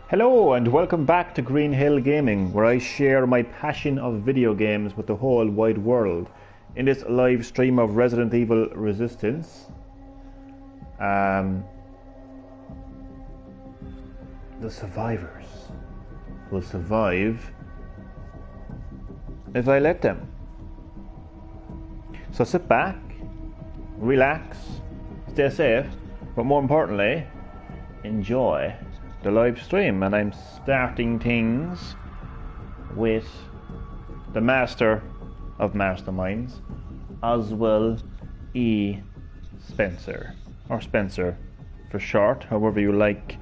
Hello and welcome back to Green-HillGaming, where I share my passion of video games with the whole wide world. In this live stream of Resident Evil Resistance, the survivors will survive if I let them. So sit back, relax, stay safe, but more importantly, enjoy the live stream. And I'm starting things with the master of masterminds, Oswald E. Spencer, or Spencer for short, however you like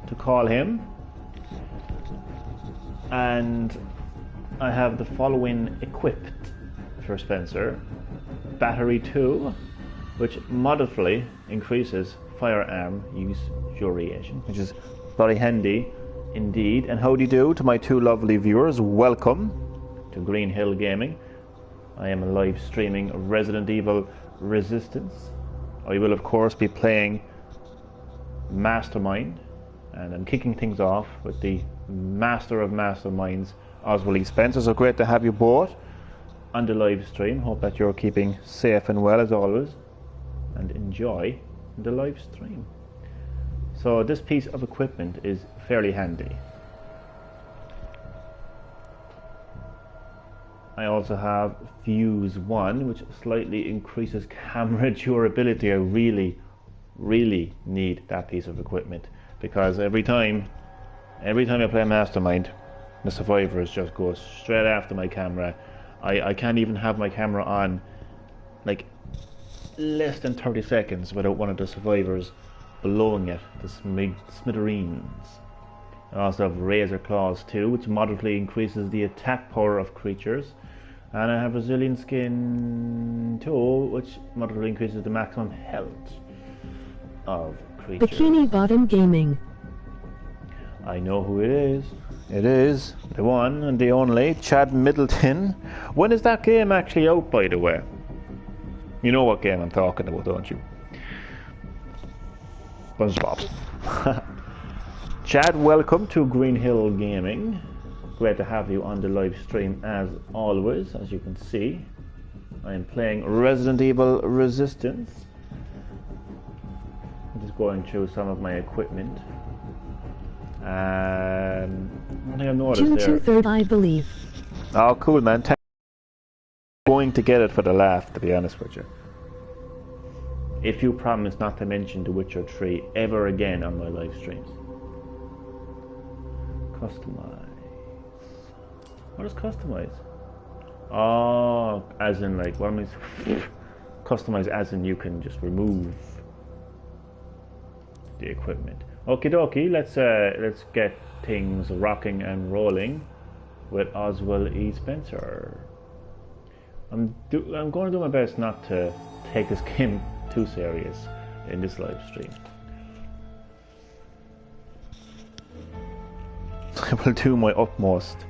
to call him. And I have the following equipped for Spencer: Battery 2, which modestly increases firearm use duration, which is very handy indeed. And how do you do to my two lovely viewers? Welcome to Green-HillGaming. I am live streaming Resident Evil Resistance. I will of course be playing Mastermind, and I'm kicking things off with the master of masterminds, Oswald E. Spencer. So great to have you both on the live stream. Hope that you're keeping safe and well as always, and enjoy the live stream. So this piece of equipment is fairly handy. I also have Fuse 1, which slightly increases camera durability. I really need that piece of equipment, because every time I play Mastermind, the survivors just go straight after my camera. I can't even have my camera on like less than 30 seconds without one of the survivors blowing it to smithereens. I also have Razor Claws 2, which moderately increases the attack power of creatures, and I have Resilient Skin 2, which moderately increases the maximum health of creatures. Bikini Bottom Gaming. I know who it is. It is the one and the only Chad Middleton. When is that game actually out, by the way? You know what game I'm talking about, don't you? SpongeBob. Chad, welcome to Green-HillGaming. Great to have you on the live stream as always. As you can see, I am playing Resident Evil Resistance. I'm just going through some of my equipment. One thing I've noticed there. 2/3, I believe. Oh, cool, man. Going to get it for the laugh, to be honest with you. If you promise not to mention The Witcher 3 ever again on my live streams. Customize. What is customize? Oh, as in like, what am I? Customize as in you can just remove the equipment. Okie dokie, let's get things rocking and rolling with Oswald E. Spencer. I'm going to do my best not to take this game too serious in this live stream. I will do my utmost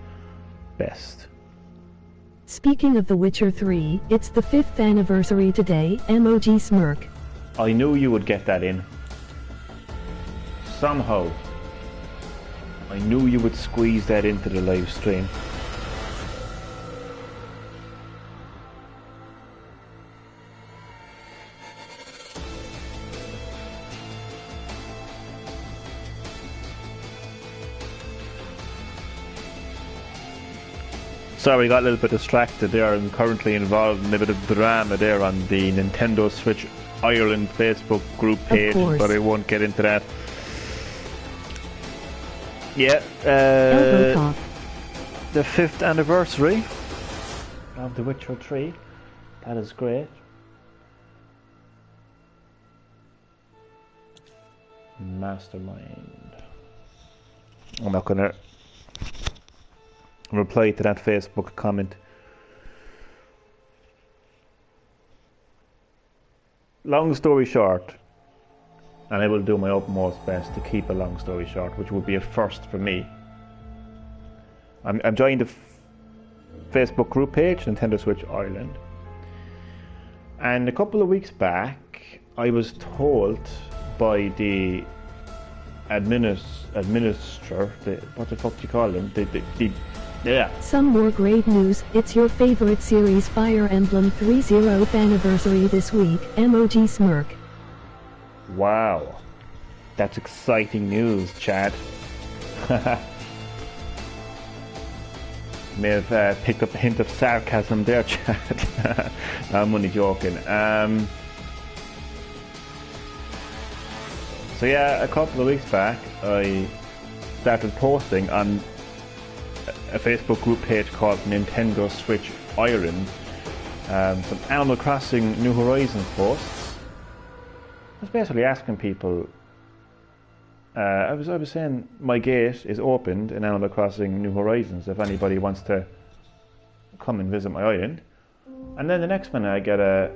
best. Speaking of The Witcher 3, it's the 5th anniversary today, MOG smirk. I knew you would get that in. Somehow. I knew you would squeeze that into the live stream. Sorry, I got a little bit distracted there. I'm currently involved in a bit of drama there on the Nintendo Switch Ireland Facebook group page, but I won't get into that. Yeah, the 5th anniversary of The Witcher 3. That is great. Mastermind. I'm not gonna reply to that Facebook comment. Long story short, and I will do my utmost best to keep a long story short, which would be a first for me. I'm joined the Facebook group page, Nintendo Switch Ireland, and a couple of weeks back I was told by the administer, what the fuck do you call them? Yeah. Some more great news, it's your favorite series Fire Emblem 30th anniversary this week, emoji smirk. Wow. That's exciting news, Chad. May have picked up a hint of sarcasm there, Chad. I'm only joking. So yeah, a couple of weeks back, I started posting on a Facebook group page called Nintendo Switch Ireland some Animal Crossing New Horizons posts. I was basically asking people. I was saying my gate is opened in Animal Crossing New Horizons if anybody wants to come and visit my island. And then the next minute I get a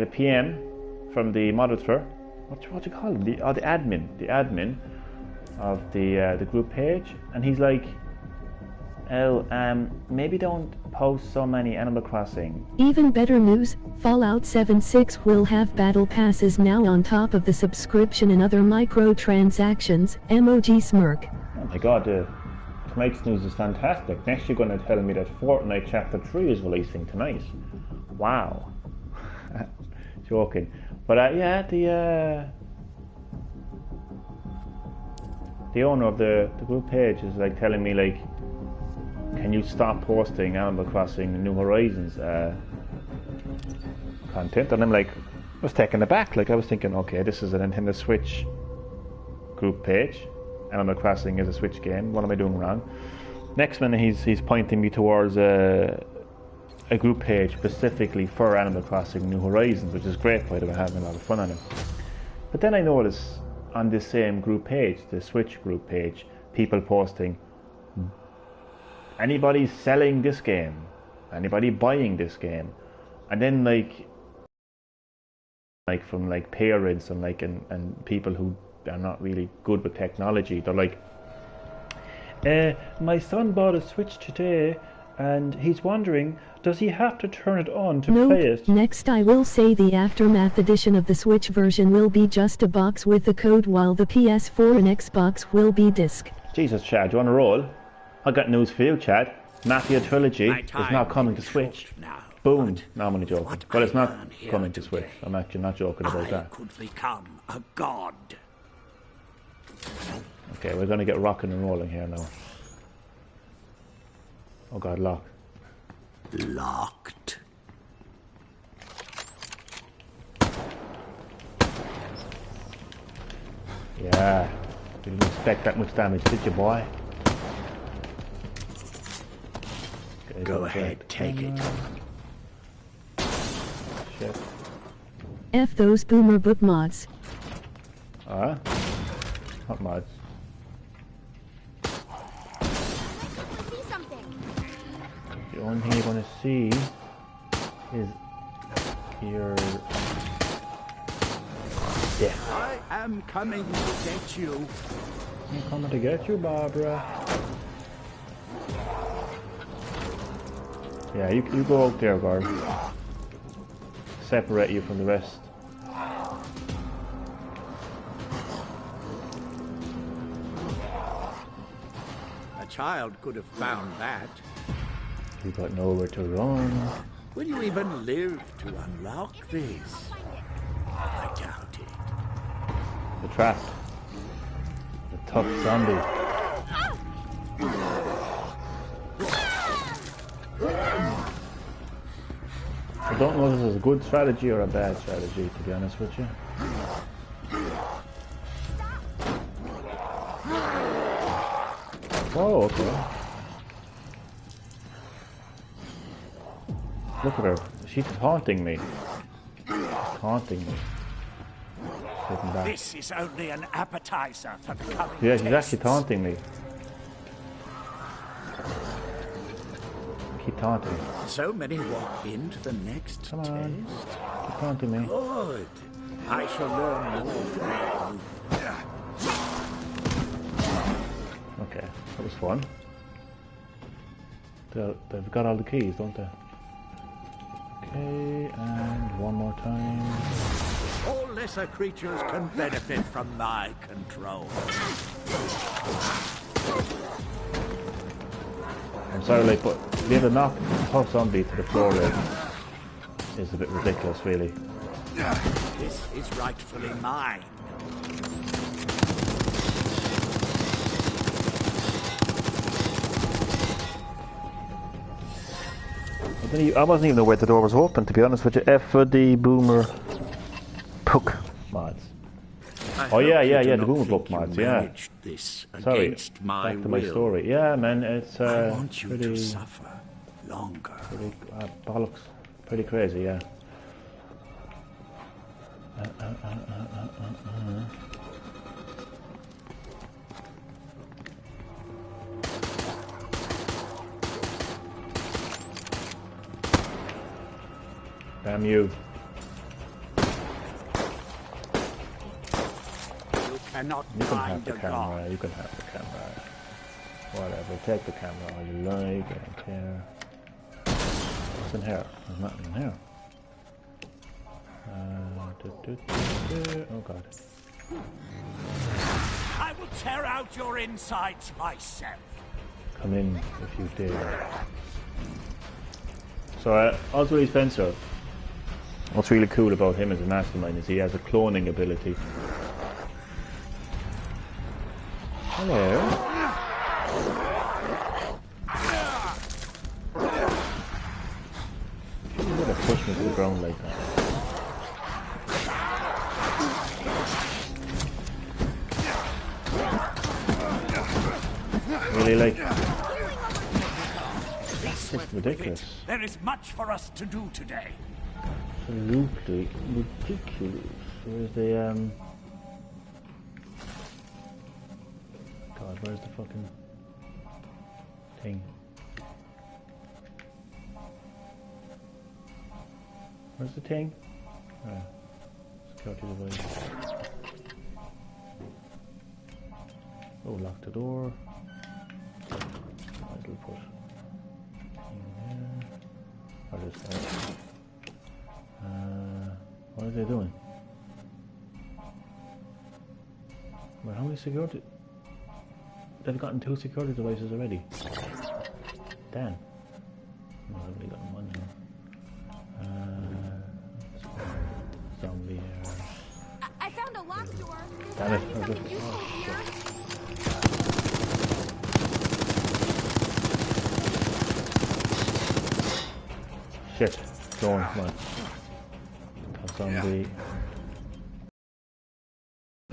PM from the moderator. What do you call him? The admin of the group page, and he's like, maybe don't post so many Animal Crossing. Even better news, Fallout 76 will have battle passes now on top of the subscription and other microtransactions, emoji smirk. Oh my god, tonight's news is fantastic. Next you're going to tell me that Fortnite Chapter 3 is releasing tonight. Wow. Joking. But yeah, the owner of the group page is like telling me like, can you stop posting Animal Crossing New Horizons content? And I'm like, I was taken aback. Like I was thinking, okay, this is a Nintendo Switch group page. Animal Crossing is a Switch game. What am I doing wrong? Next minute, he's pointing me towards a group page specifically for Animal Crossing New Horizons, which is great, by the way, having a lot of fun on it. But then I notice on this same group page, the Switch group page, people posting, anybody selling this game, anybody buying this game, and then like from like parents and like and people who are not really good with technology, they're like, my son bought a Switch today and he's wondering, does he have to turn it on to play it? Next I will say the Aftermath edition of the Switch version will be just a box with the code, while the PS4 and Xbox will be disc. Jesus, Chad, you want to roll? I got news for you, Chad. Mafia Trilogy is not coming to Switch. Boom. No, I'm only joking. But it's not coming to Switch. I'm actually not joking about that. I could become a god. Okay, we're going to get rocking and rolling here now. Oh god, lock. Locked. Yeah. You didn't expect that much damage, did you, boy? Okay, go ahead, take it. Shit. F those boomer boot mods. What mods? The only thing you're going to see is your death. I am coming to get you. I'm coming to get you, Barbara. Yeah, you go out there, Barb. Separate you from the rest. A child could have found that. You got nowhere to run. Will you even live to unlock this? I doubt it. The trap. The tough zombie. I don't know if this is a good strategy or a bad strategy, to be honest with you. Oh, okay. Look at her. She's taunting me. She's taunting me. Sitting back. This is only an appetizer for the coming Yeah, she's tests. actually taunting me. Keep taunting me. So many walk into the next Come test. on. Keep taunting me. Good. I shall learn more from you. Okay, that was fun. They've got all the keys, don't they? Okay, and one more time. All lesser creatures can benefit from my control. I'm sorry, like, but being able to knock a tough zombie to the floor like, is a bit ridiculous, really. This is rightfully mine. I wasn't even aware the door was open, to be honest with you. F for the Boomer Book mods. Oh yeah, the Boomer Book mods, yeah. Sorry, back to my story. Yeah, man, it's I want you pretty, to suffer longer. pretty bollocks, pretty crazy, yeah. Damn you. Cannot You can have find the a camera, god. you can have the camera. Whatever, take the camera all you like, I don't care. What's in here? There's nothing in here. Oh god. I will tear out your insides myself. Come in if you dare. So, Oswald Spencer, what's really cool about him as a mastermind is he has a cloning ability. Hello. You would have pushed me to the ground like that. Really, like, that's just ridiculous. There is much for us to do today. Absolutely ridiculous. Where's the God, where's the fucking thing? Where's the thing? Oh, security device. Oh, lock the door. I'll put in there. I'll just what are they doing? Well, how many security? They've gotten 2 security devices already. Damn. No, I've only gotten 1 now. Zombie here. I found a locked door. Damn it. There's something useful here. Shit. Go on, come on. A zombie.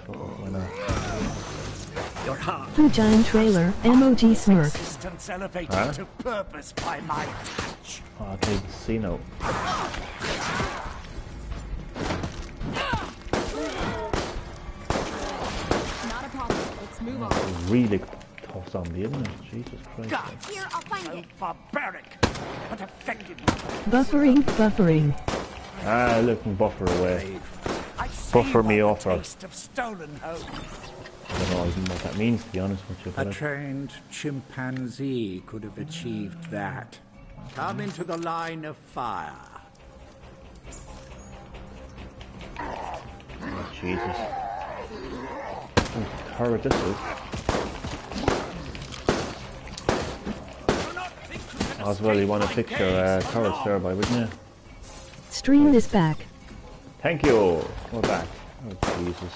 Why not? Your heart. Giant trailer, emoji smirk. Resistance elevated Huh? to purpose by my touch. Oh, I can't see now. Not a problem. Let's move on. A really tough zombie, isn't it? Jesus Christ. Gods, Here, I'll find so it. barbaric, but effective. Buffering. Ah, look, and buffer away. I see Buffer me what off the her. taste of stolen hope. I don't know even what that means, to be honest with you. A But trained chimpanzee could have achieved that. Come into the line of fire. oh, Jesus. Oh, turret this is. Oswald, you want to fix your turrets there, by, wouldn't you? Stream this back. Thank you. We're back. Oh, Jesus.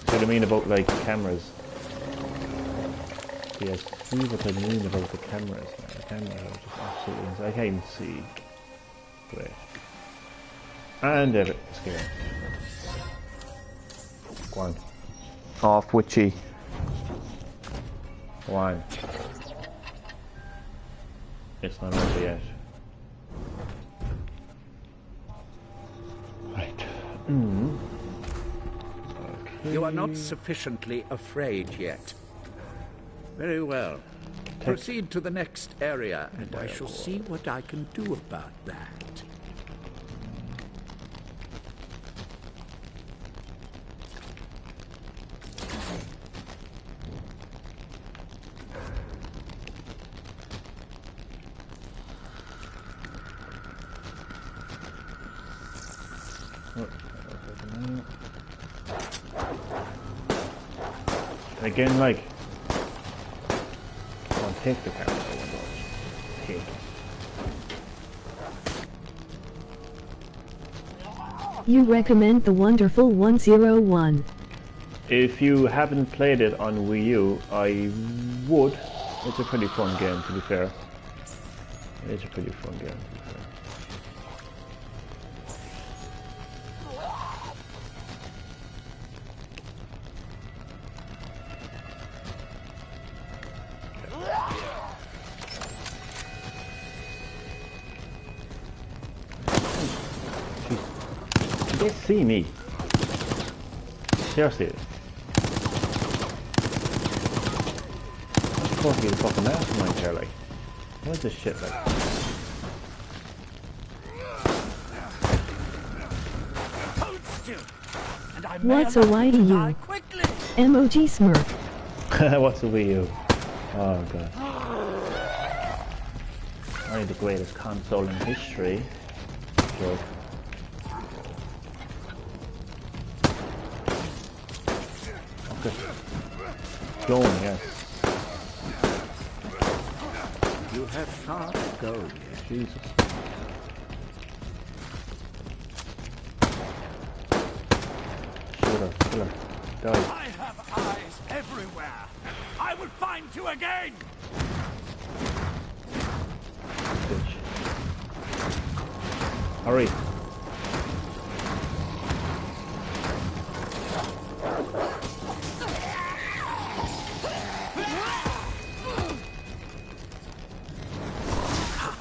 See what I mean about, like, cameras? Yes, see what I mean about the cameras. The cameras are just absolutely insane. I can't even see. Great. And edit. Scare. Go on. Off, witchy. Go on. It's not over yet. Right. Okay. You are not sufficiently afraid yet. Very well. Proceed to the next area, and I shall see what I can do about that. Again, like, come on, take the camera. I want to take. You recommend the wonderful 101. If you haven't played it on Wii U, I would. It's a pretty fun game, to be fair. It's a pretty fun game, to be fair. Did they see me? Seriously. Of course, he's a fucking mastermind here, like. What is this shit, like? What's a Wii U? Emoji smirk. What's a Wii U? Oh god. Only the greatest console in history. Joke. Okay. Going, yes. You have far to go yet. Jesus. Kill her. Die. I have eyes everywhere. I will find you again. Bitch. Hurry.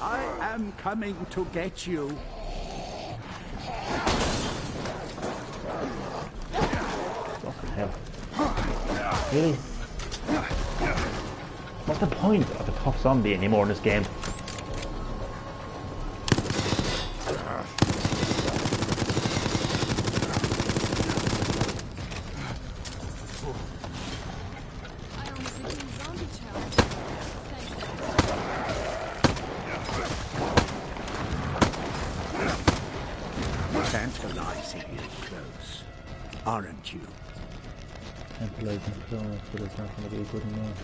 I am coming to get you. Fucking hell. Really? What's the point of a tough zombie anymore in this game? I almost became zombie challenge. Thanks. Tantalizing you close, aren't you? Tantalizing close, but it's not going to be good enough.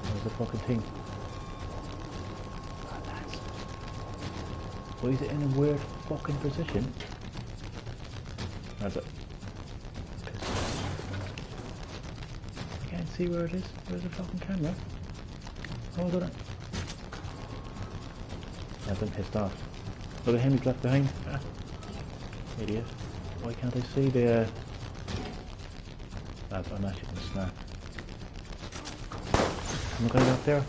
There's the fucking thing. Oh, lads. Why is it in a weird fucking position? That's it. I can't see where it is. Where's the fucking camera? Hold on. I've been pissed off. Look at him, he's left behind. Ah. Idiot. Why can't I see the... Lads, I'm actually going to snap. Am I going up there?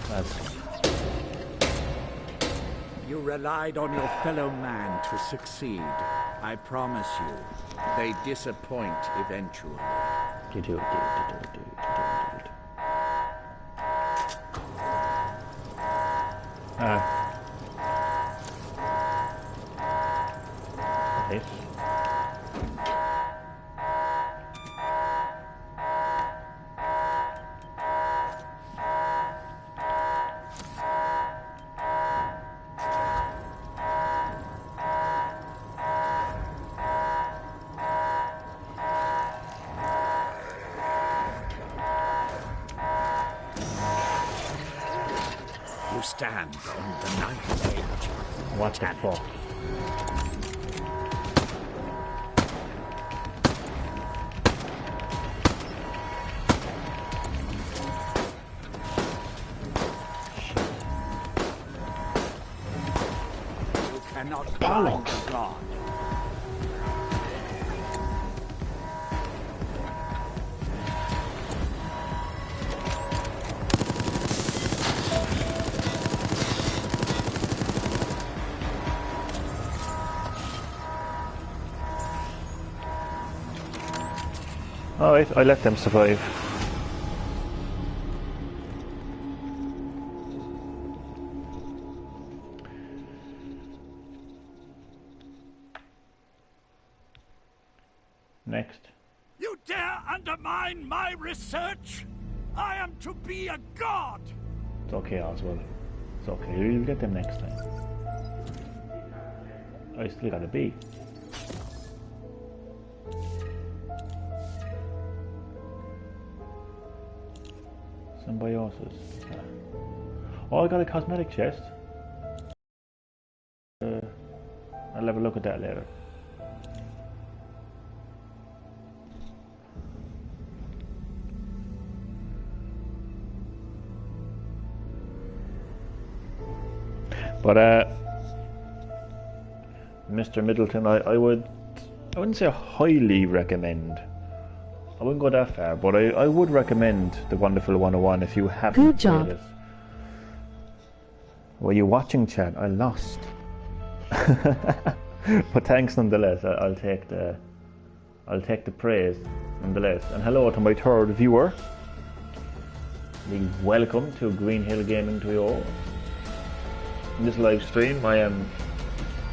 Lads. You relied on your fellow man to succeed. I promise you, they disappoint eventually. You do it. Nice. You stand on the knife's edge. What the fuck? You cannot Bollocks. bind God. Alright, I let them survive. Next. You dare undermine my research? I am to be a god. It's okay, Oswald. It's okay, we'll get them next time. I still got a B. Symbiosis. Oh, I got a cosmetic chest. I'll have a look at that later. But Mr. Middleton, I wouldn't say highly recommend. I wouldn't go that far, but I would recommend the Wonderful 101 if you haven't Good job. played it. Were you watching, chat? I lost. But thanks nonetheless. I'll take the praise nonetheless. And hello to my third viewer. Welcome to Green-HillGaming to you all. In this live stream, I am,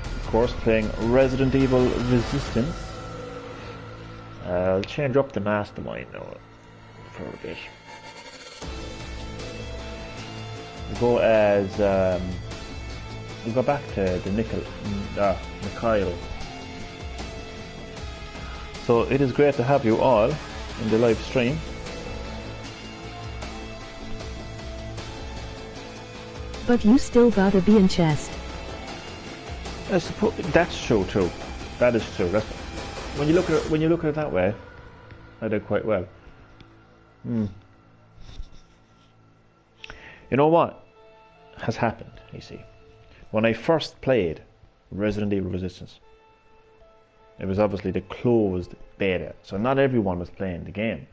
of course, playing Resident Evil Resistance. I'll change up the mastermind now for a bit. We go as we go back to the Mikhail. So it is great to have you all in the live stream. But you still gotta be in chest. I suppose that's true too. That is true. That's, when you look at it that way, I did quite well. You know what has happened? You see, when I first played Resident Evil Resistance, it was obviously the closed beta, so not everyone was playing the game.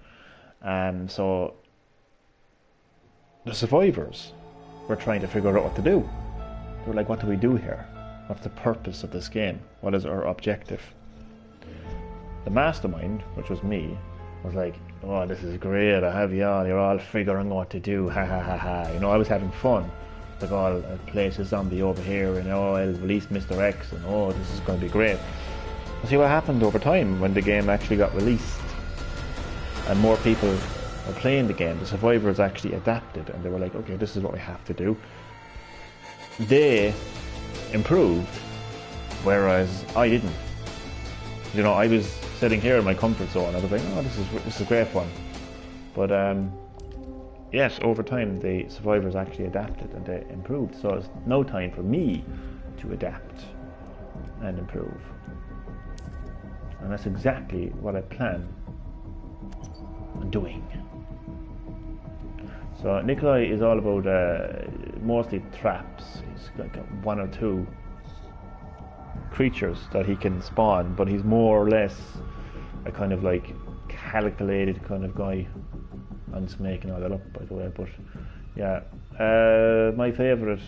So the survivors were trying to figure out what to do. They were like, what do we do here? What's the purpose of this game? What is our objective? The mastermind, which was me, was like, oh, this is great, I have you all, you're all figuring out what to do, ha ha ha ha. You know, I was having fun. Like, oh, I'll place a zombie over here, and oh, I'll release Mr. X, and oh, this is going to be great. And see what happened over time when the game actually got released and more people were playing the game. The survivors actually adapted, and they were like, okay, this is what we have to do. They improved, whereas I didn't. You know, I was sitting here in my comfort zone. I was like, oh, this is great fun. But yes, over time the survivors actually adapted and they improved. So it's no time for me to adapt and improve. And that's exactly what I plan on doing. So Nikolai is all about mostly traps. He's got one or two creatures that he can spawn, but he's more or less a kind of like calculated kind of guy. I'm just making all that up, by the way, but yeah. My favourite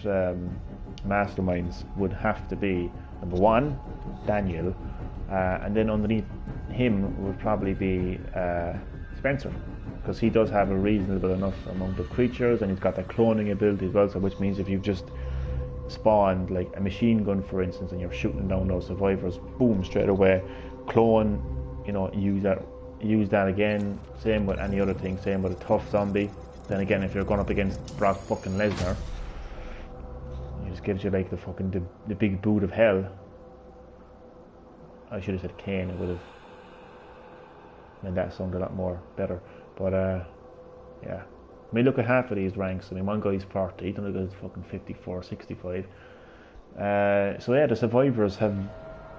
masterminds would have to be number one, Daniel, and then underneath him would probably be Spencer, because he does have a reasonable enough amount of creatures, and he's got that cloning ability as well. So which means if you've just spawned like a machine gun, for instance, and you're shooting down those survivors, boom, straight away, clone, you know, use that again. Same with any other thing, same with a tough zombie. Then again, if you're going up against Brock fucking Lesnar, it just gives you like the fucking the big boot of hell. I should have said Kane, it would have made that sound a lot more better. But yeah, I mean, look at half of these ranks. I mean, one guy's 40, the other guy's fucking 54, 65. So yeah, the survivors have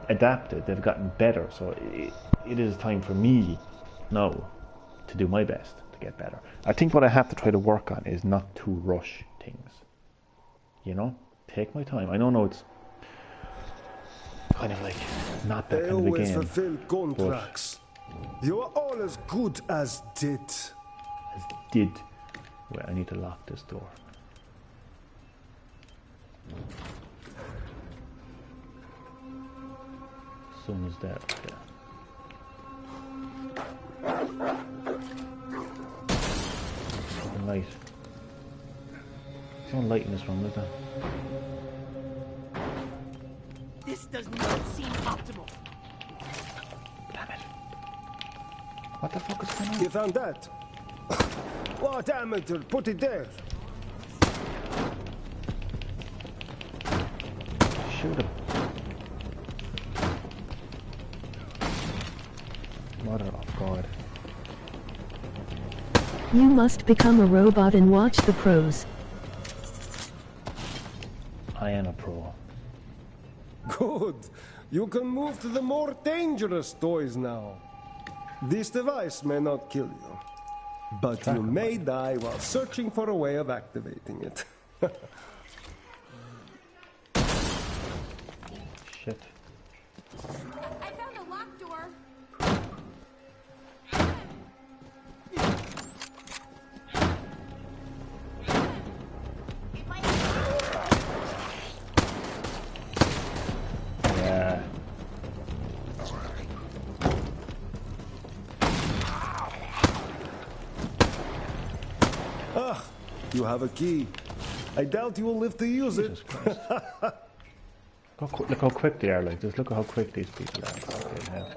adapted, they've gotten better. So it is time for me now to do my best to get better. I think what I have to try to work on is not to rush things. You know, take my time. I know it's kind of like not that kind of a game. They always fulfill contracts. You are all as good as did. Wait, I need to lock this door. Soon as that. Yeah. Fucking light. There's no light in this room, is there? This does not seem optimal. Damn it. What the fuck is going on? You found that? What amateur put it there? shoot him. Mother of God. You must become a robot and watch the pros. I am a pro. Good. You can move to the more dangerous toys now. This device may not kill you, but you may die while searching for a way of activating it. Shit. I found a locked door. Yeah. Ah, you have a key. I doubt you will live to use Jesus it. Christ. Look how quick they are, like, just look at how quick these people are. Fucking hell.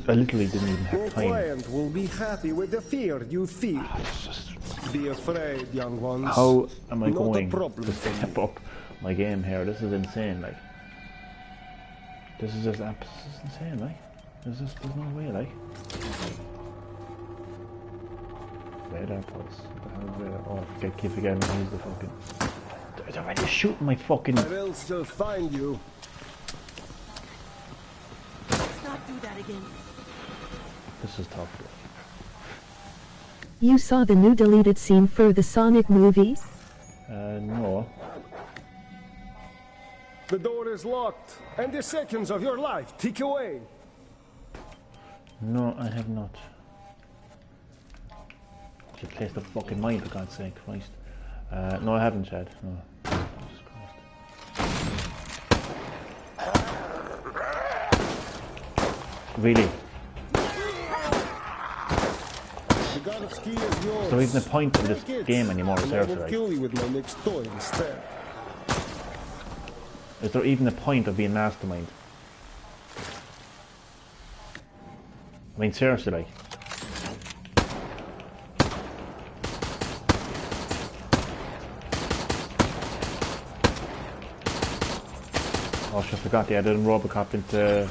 I literally didn't even Your have time. client will be happy with the fear you feel. It's just, Be afraid, young ones. how am I Not a going problem to for step me. up my game here? This is insane, like. This is just insane, like. There's no way, like. Radar pulse. What the hell is radar? Oh, I keep forgetting to use the fucking. They're already shooting my fucking. I will still find you. Let's not do that again. This is tough. You saw the new deleted scene for the Sonic movie? No. The door is locked, and the seconds of your life tick away. No, I have not. Should place the fucking mine, for God's sake, Christ. No, I haven't, Chad. No. Jesus Christ. Really? The God's key is yours. Is there even a point in this Take it, game anymore, and I seriously? will Right? kill you with my next toy instead. Is there even a point of being mastermind? I mean, seriously, like. Oh, shit, I forgot the added Robocop into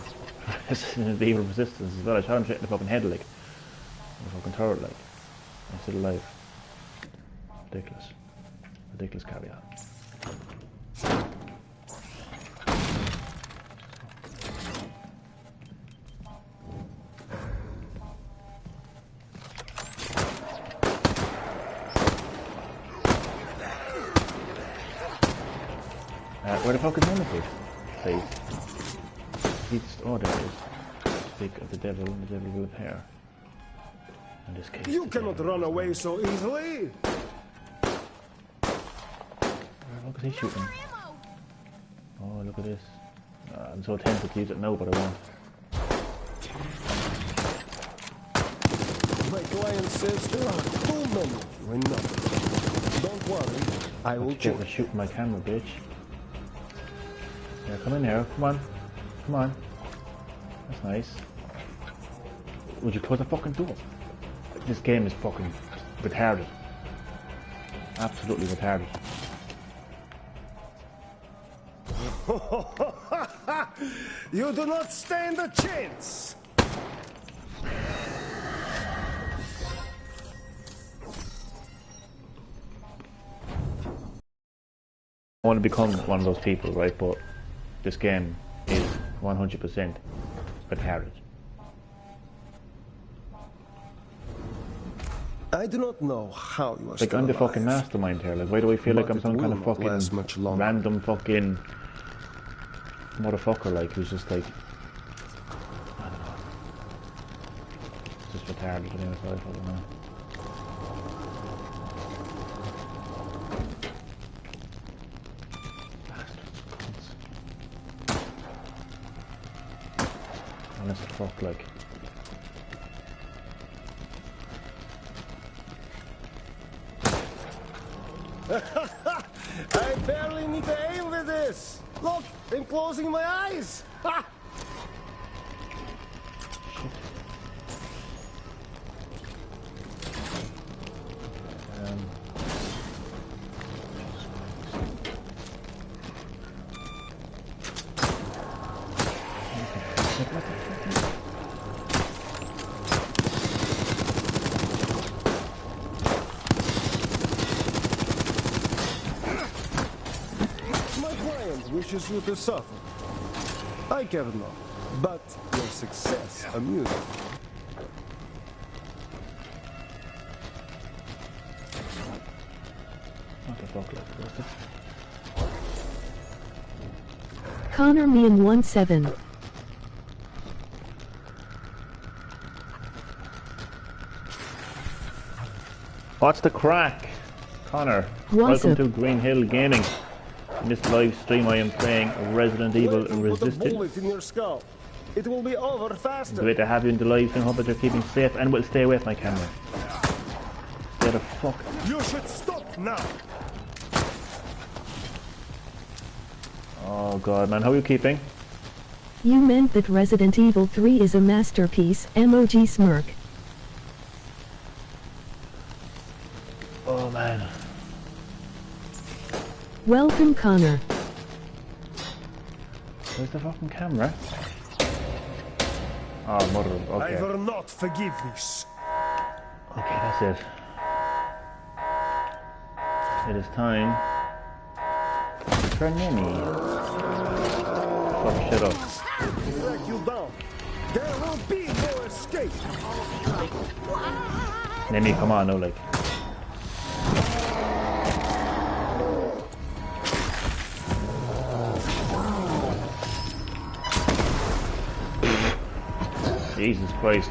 Resident Evil Resistance as well. I shot him straight in the fucking head, like. The fucking turret, like. I'm still alive. Ridiculous. Ridiculous caveat. Where the fuck is Nemesis? Please. He's, oh, there it is. Speak of the devil, and the devil will appear. In this case, You the cannot devil run is away not. so easily. Where the fuck is he shooting? Ammo. Oh, look at this. I'm so tempted to use it now, but I won't. My client says there are too many of you in numbers. Don't worry, I will Get check. to shooting my camera, bitch. Yeah, come in here. Come on. Come on. That's nice. Would you close the fucking door? This game is fucking retarded. Absolutely retarded. You do not stand a chance. I want to become one of those people, right? But this game is 100% retarded. I do not know how you are Like, still I'm the alive. fucking mastermind here. Like, why do I feel like But I'm it some kind will of not last fucking much longer. random fucking motherfucker, like, who's just like, I don't know. Just retarded in his life, I don't know. Bastards, cunts. Honest fuck, like. I barely need to aim with this. Look, I'm closing my eyes. Ha! wishes you to suffer. I care not, but your success amuses me. What the fuck, like, what's it? Connor Meehan 17. What's the crack? Connor, What's welcome up? to Green-HillGaming. In this live stream I am playing Resident Evil Waiting for the Resistance. bullet in your skull. It will be over faster. Great to have you in the live stream. Hope that you're keeping safe and will stay away from my camera. Stay the fuck. You should stop now. Oh god, man, how are you keeping? You meant that Resident Evil 3 is a masterpiece, emoji smirk. Oh man. Welcome Connor. Where's the fucking camera? Oh, mother. I Okay. will not forgive this. Okay, that's it. It is time for Nemi. Fuck shit up. Drag you down. There will be no escape. Nemi, come on, no, like. Jesus Christ.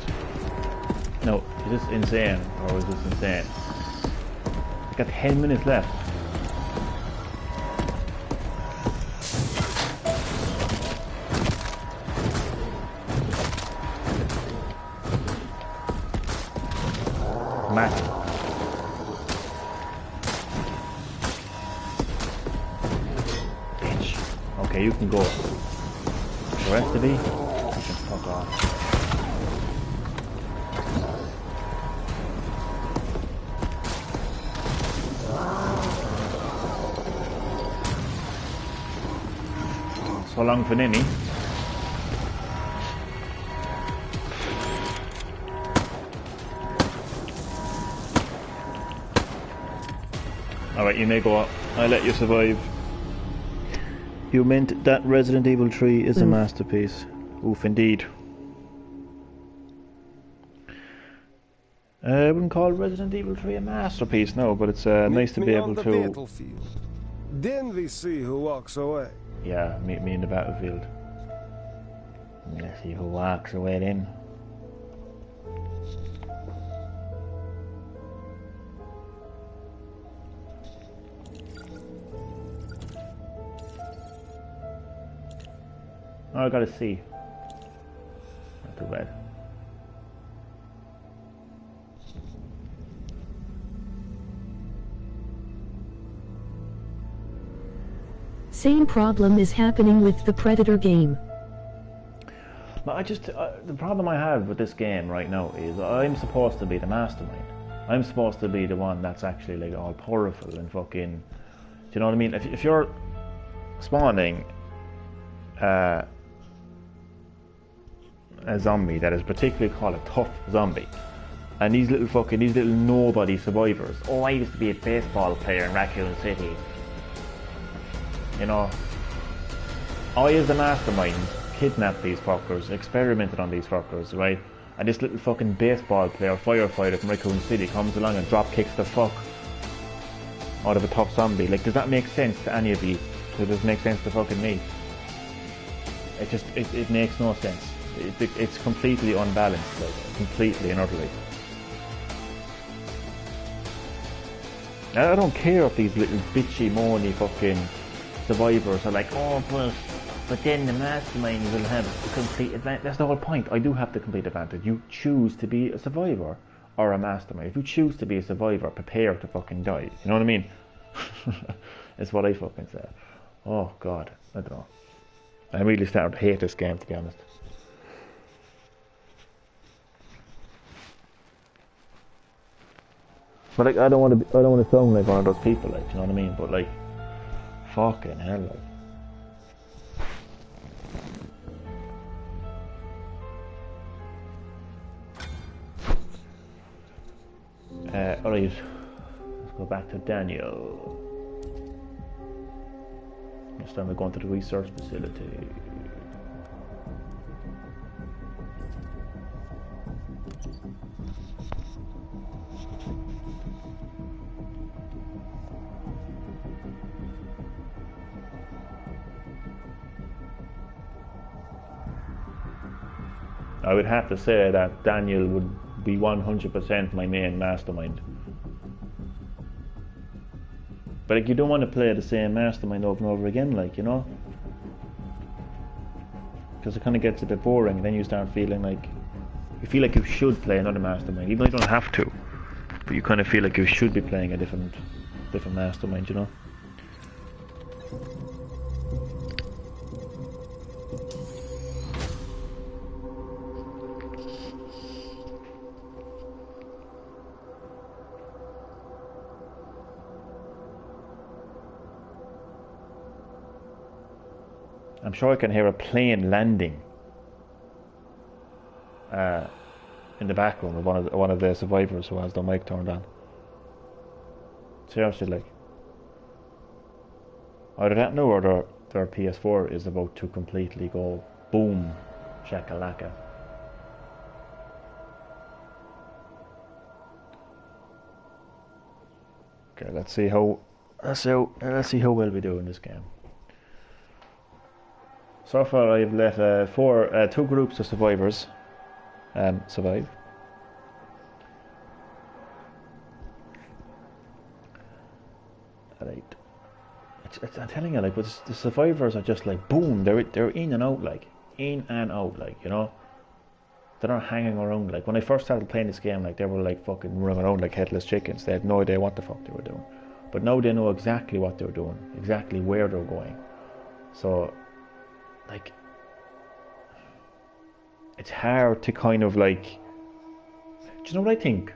No, is this insane? Or is this insane? I've got 10 minutes left. Matt. Bitch. Okay, you can go. The rest of you can fuck off. So long for Nini. Alright, you may go up. I'll let you survive. You meant that Resident Evil 3 is a masterpiece. Oof, indeed. I wouldn't call Resident Evil 3 a masterpiece, no, but it's nice to be able to... battlefield. Then we see who walks away. Yeah, meet me in the battlefield. Let's see who walks away then. Oh, I got a C. Not too bad. Same problem is happening with the Predator game. But I just, the problem I have with this game right now is I'm supposed to be the mastermind. I'm supposed to be the one that's actually like all powerful and fucking, do you know what I mean? If you're spawning a zombie that is particularly called a tough zombie, and these little nobody survivors. Oh, I used to be a baseball player in Raccoon City. You know, I as the mastermind kidnapped these fuckers, experimented on these fuckers, right? And this little fucking baseball player, firefighter from Raccoon City comes along and drop kicks the fuck out of a tough zombie. Like, does that make sense to any of you? Does it make sense to fucking me? It just, it makes no sense. It's completely unbalanced, like, completely and utterly. I don't care if these little bitchy, moany fucking survivors are like, oh, but then the mastermind will have a complete advantage. That's the whole point. I do have the complete advantage. You choose to be a survivor or a mastermind. If you choose to be a survivor, prepare to fucking die. You know what I mean? That's what I fucking say. Oh God, I don't know. I really started to hate this game, to be honest. But like, I don't want to sound like one of those people, like, you know what I mean? But like, fucking hell, like. Alright, let's go back to Daniel. This time we're going to the research facility. I would have to say that Daniel would be 100% my main mastermind. But like, you don't want to play the same mastermind over and over again, like, you know? Because it kind of gets a bit boring, and then you start feeling like... You feel like you should play another mastermind, even though you don't have to. But you kind of feel like you should be playing a different mastermind, you know? I'm sure I can hear a plane landing in the background of one of the survivors who has their mic turned on. Seriously, like, either that now or their PS4 is about to completely go boom, shakalaka. Okay, let's see how well we do in this game. So far, I've let two groups of survivors survive. Right. I'm telling you, like, but the survivors are just like boom. They're in and out, like you know. They're not hanging around. Like when I first started playing this game, like they were like fucking running around like headless chickens. They had no idea what the fuck they were doing. But now they know exactly what they're doing, exactly where they're going. So. Like, it's hard to kind of like, do you know what I think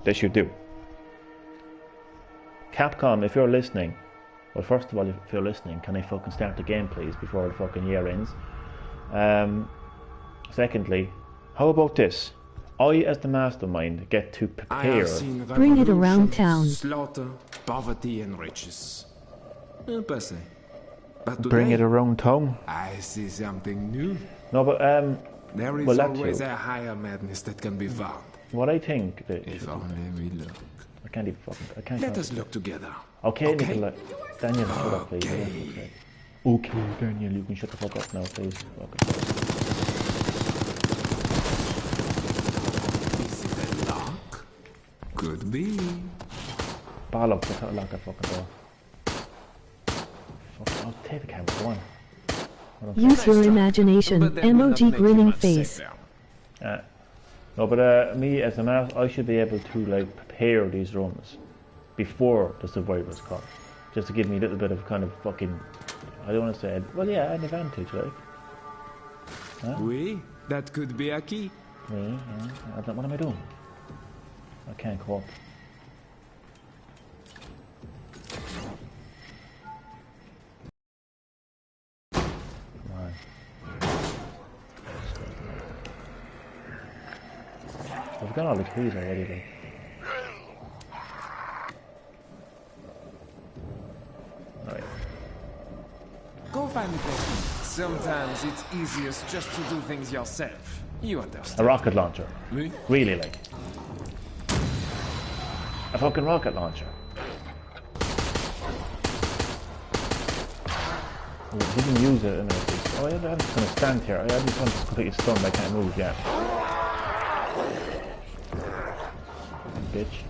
they should do? Capcom, if you're listening, well, first of all, if you're listening, can I fucking start the game, please, before the fucking year ends? Secondly, how about this? I, as the mastermind, get to prepare. Bring it around town. Slaughter, poverty, and riches. Passé. But today, bring it around town. I see something new. No, but there is always a higher madness that can be found. What I think that if only we look. I can't even fucking. I can't. Let us look together. Okay, Nicola. Daniel, shut up, please. Okay, Daniel, you can shut the fuck up now, please. Is it a lock? Could be. Bollocks! I can't lock that fucking door. I'll take the camera, go on. Use your imagination, emoji grinning face. No, but me as a master, I should be able to like prepare these runs before the survivors come, just to give me a little bit of kind of fucking, I don't want to say, well, yeah, an advantage, like. Huh? Oui, that could be a key. Yeah. What am I doing? I can't cope. I've got all the keys already, like. Alright. Go find the book. Sometimes it's easiest just to do things yourself. You understand. A rocket launcher. Me? Really, like. A fucking rocket launcher. I didn't use it in a... Oh, I'm just gonna stand here. I just want to completely stunned. I can't move yet. Bitch.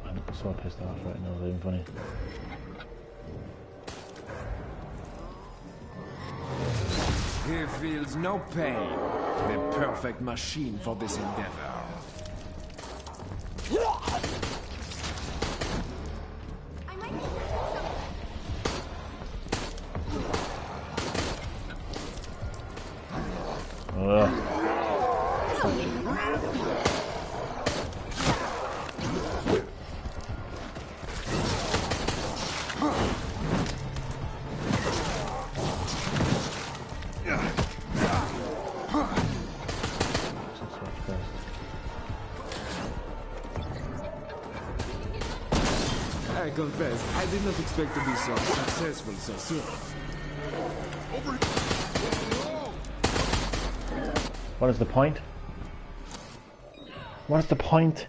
I'm so pissed off right now, it's even funny. He feels no pain. The perfect machine for this endeavor. I might be missing something. Ugh. I confess, I did not expect to be so successful so soon. What is the point? What is the point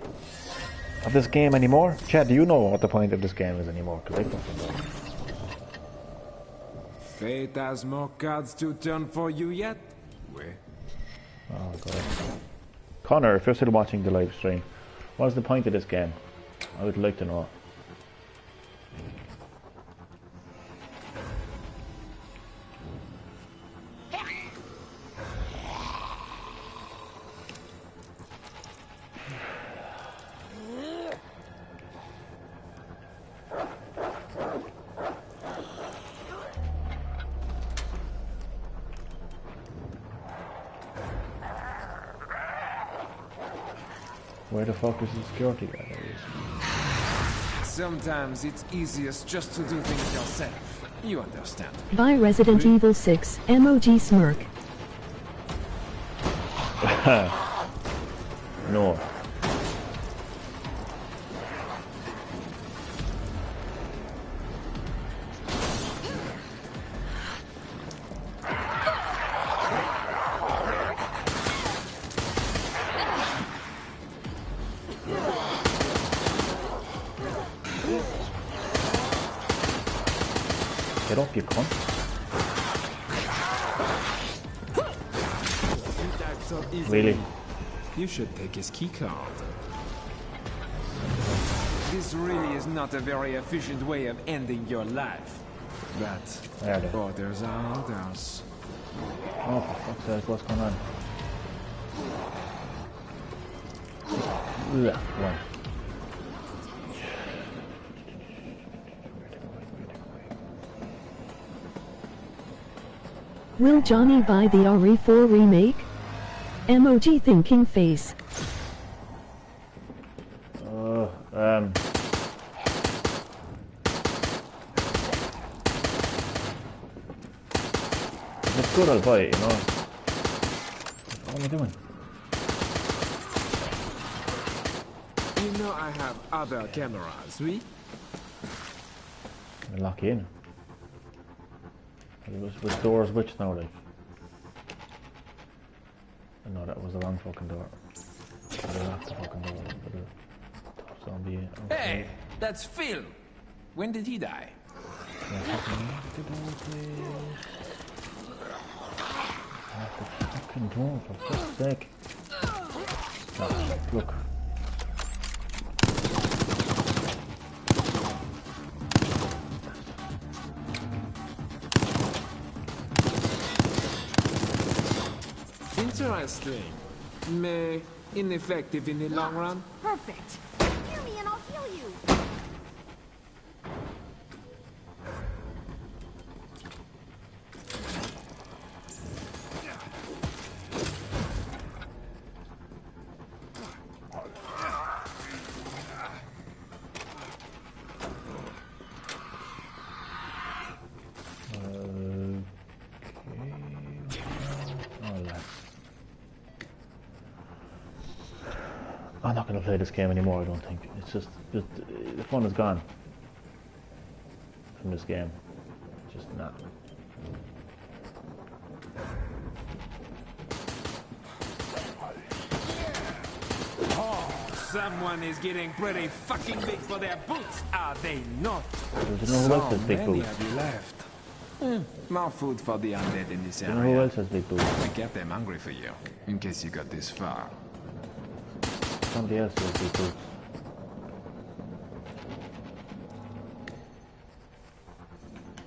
of this game anymore? Chad, do you know what the point of this game is anymore? Because I fucking don't. Fate has more cards to turn for you yet? Wait. Oh god. Connor, if you're still watching the live stream, what is the point of this game? I would like to know. Where the fuck is the security guard? There he is. Sometimes it's easiest just to do things yourself. You understand. By Resident Evil 6, MOG Smirk. No. Get off, you cunt. Really? You should take his key card. This really is not a very efficient way of ending your life. But orders are orders. Oh, for fuck's sake, what's going on? Ugh, one. Will Johnny buy the RE4 remake? MOG thinking face. If it's good, I'll buy it, you know. What am I doing? You know I have other cameras, oui? I'll lock you in. Which door is which now, like? No, that was the wrong fucking door. I locked the fucking door. Top zombie. Okay. Hey, that's Phil. When did he die? Yeah, fucking lock the door, please. Lock the fucking door, for fuck's sake. Oh, look. Interesting. May ineffective in the long run. Perfect. Hear me and I'll heal you. I'm not going to play this game anymore, I don't think. It's just the fun is gone from this game. It's just not. Someone is getting pretty fucking big for their boots, are they not? There's no who else has big boots. Have you left? More food for the undead in this You area. know who else has big boots? I kept them hungry for you, in case you got this far. Somebody else has big boots.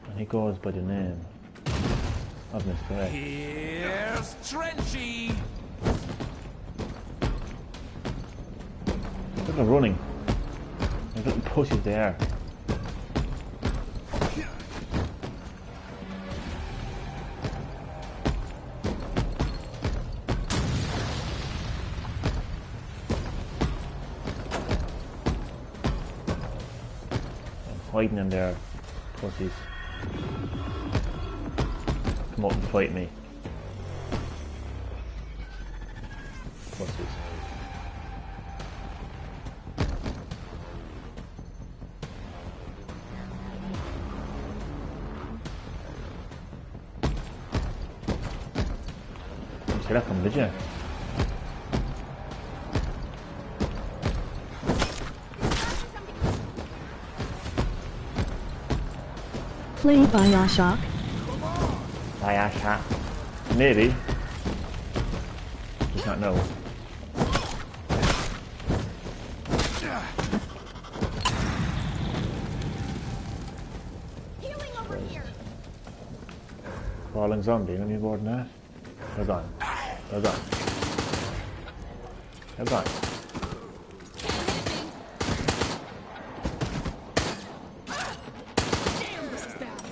And he goes by the name of Mr. X. Here's Trenchy. Look at them running. They're little pussies they are. Hiding in there, pussies. Come up and fight me. Pussies. See that coming, did you? Play Bioshock. Bioshock. Maybe. Does not know. Healing over here. Crawling zombie, any more than that? They're gone. They're gone. They're gone.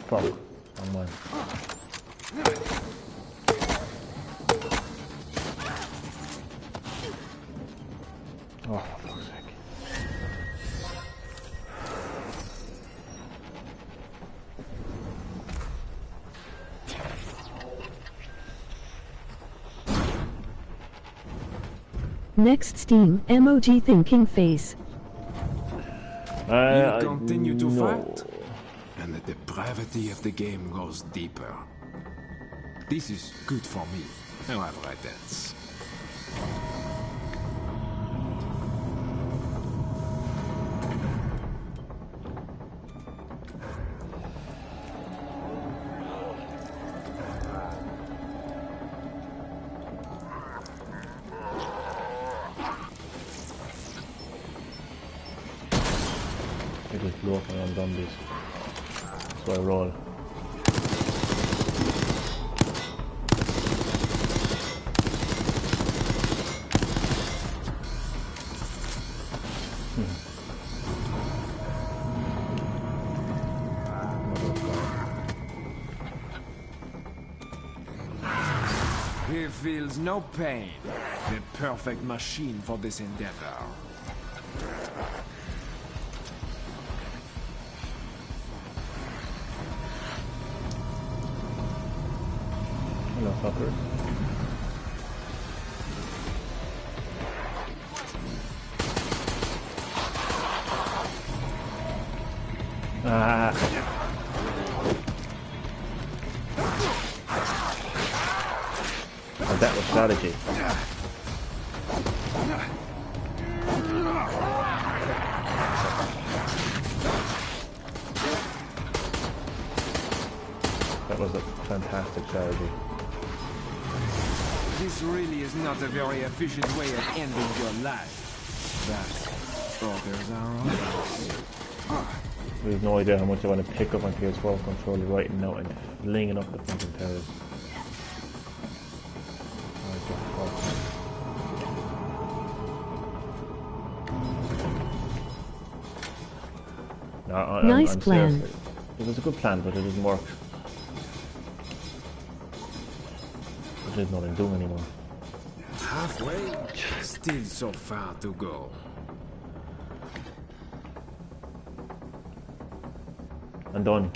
Fuck. On mine. Oh, for fuck's sake. Next Steam emoji thinking face. You continue to no. fight, and the depravity of the game goes deeper. This is good for me, however I dance. I just blow up my own zombies. So I roll. He feels no pain. The perfect machine for this endeavor. Hello, fuckers. Oh, that was strategy. That was a fantastic strategy. This really is not a very efficient way of ending your life. But others are others. We have no idea how much I want to pick up on PS4 controller right now and flinging up the fucking terrace. No, Nice I'm plan. serious. It was a good plan, but it didn't work. I didn't know what I'm doing anymore. Halfway? Still so far to go. I'm done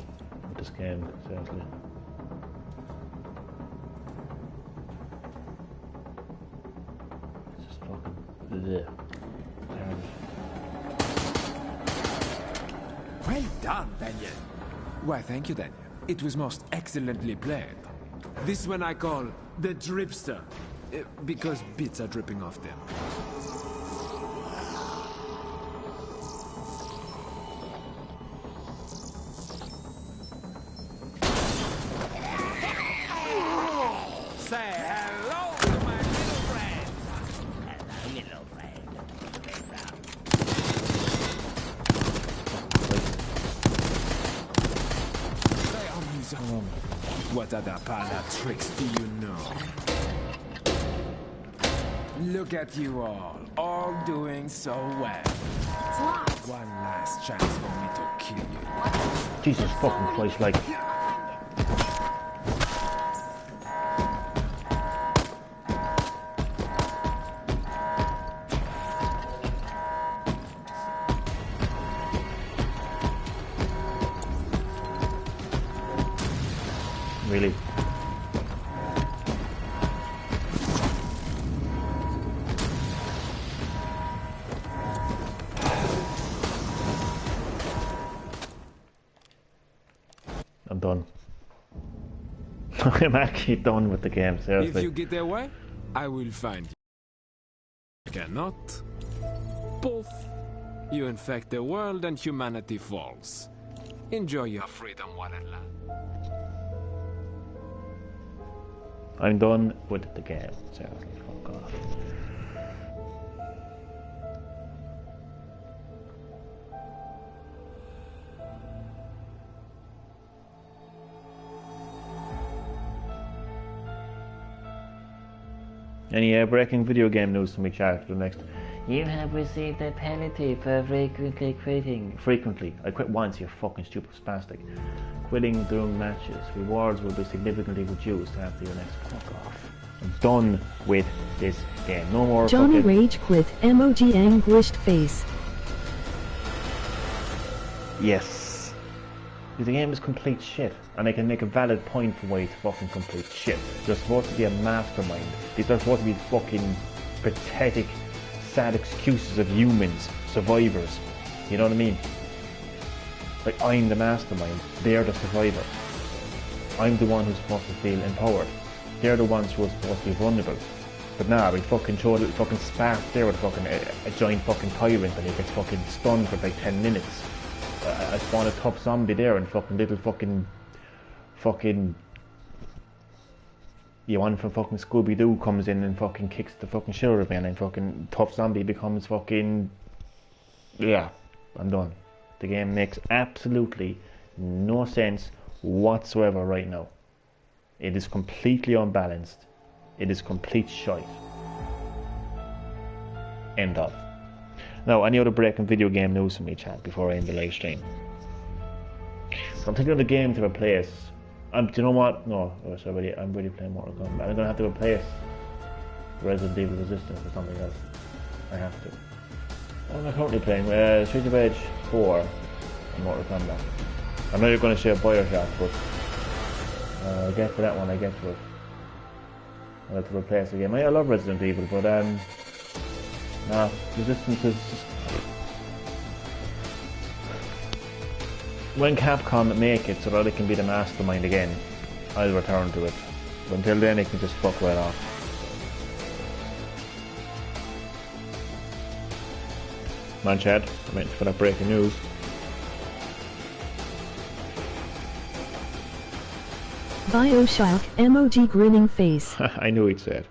with this game, seriously. It's just fucking bleh. Well done, Daniel. Why, thank you, Daniel. It was most excellently played. This one I call the dripster, because bits are dripping off them. Say hello to my little friend. Hello, little friend. What other parlor tricks do you know? Look at you all doing so well. It's locked. One last chance for me to kill you. Jesus fucking Christ, like. Really? I'm done. I'm actually done with the game, seriously. If you get away, I will find you. Cannot. Poof. You infect the world and humanity falls. Enjoy your freedom while it lasts. I'm done with the game. So fuck off. Any breaking video game news to me, chat for the next? You have received a penalty for frequently quitting. Frequently. I quit once, you fucking stupid spastic. Quitting during matches. Rewards will be significantly reduced after your next fuck off. I'm done with this game. No more Johnny fucking... Rage quit. Emoji anguished face. Yes. The game is complete shit, and I can make a valid point for why it's fucking complete shit. You're supposed to be a mastermind. These are supposed to be fucking pathetic, sad excuses of humans, survivors. You know what I mean? Like, I'm the mastermind, they're the survivor. I'm the one who's supposed to feel empowered. They're the ones who are supposed to be vulnerable. But nah, we fucking showed a little fucking spark there with fucking a giant fucking tyrant, and he gets fucking stunned for like 10 minutes. I spawned a tough zombie there, and fucking little fucking you one from fucking Scooby-Doo comes in and fucking kicks the fucking shit out of me, and then fucking tough zombie becomes fucking... Yeah, I'm done. The game makes absolutely no sense whatsoever right now. It is completely unbalanced. It is complete shite. End of. Now, any other breaking video game news from me, chat, before I end the live stream? So I'm thinking of the game to replace. Do you know what? No, I'm really playing Mortal Kombat. I'm gonna have to replace Resident Evil Resistance with something else. I have to. What am I currently playing? Street of Rage 4 and Mortal Kombat. I'm not going to share Bioshock, but I get to that one, I get to it. I have to replace the game. I love Resident Evil, but nah, Resistance is just... When Capcom make it so that it can be the mastermind again, I'll return to it. But until then, it can just fuck right off. Man, Chad, I'm waiting for that breaking news. Bioshock, emoji grinning face. I knew he'd say it.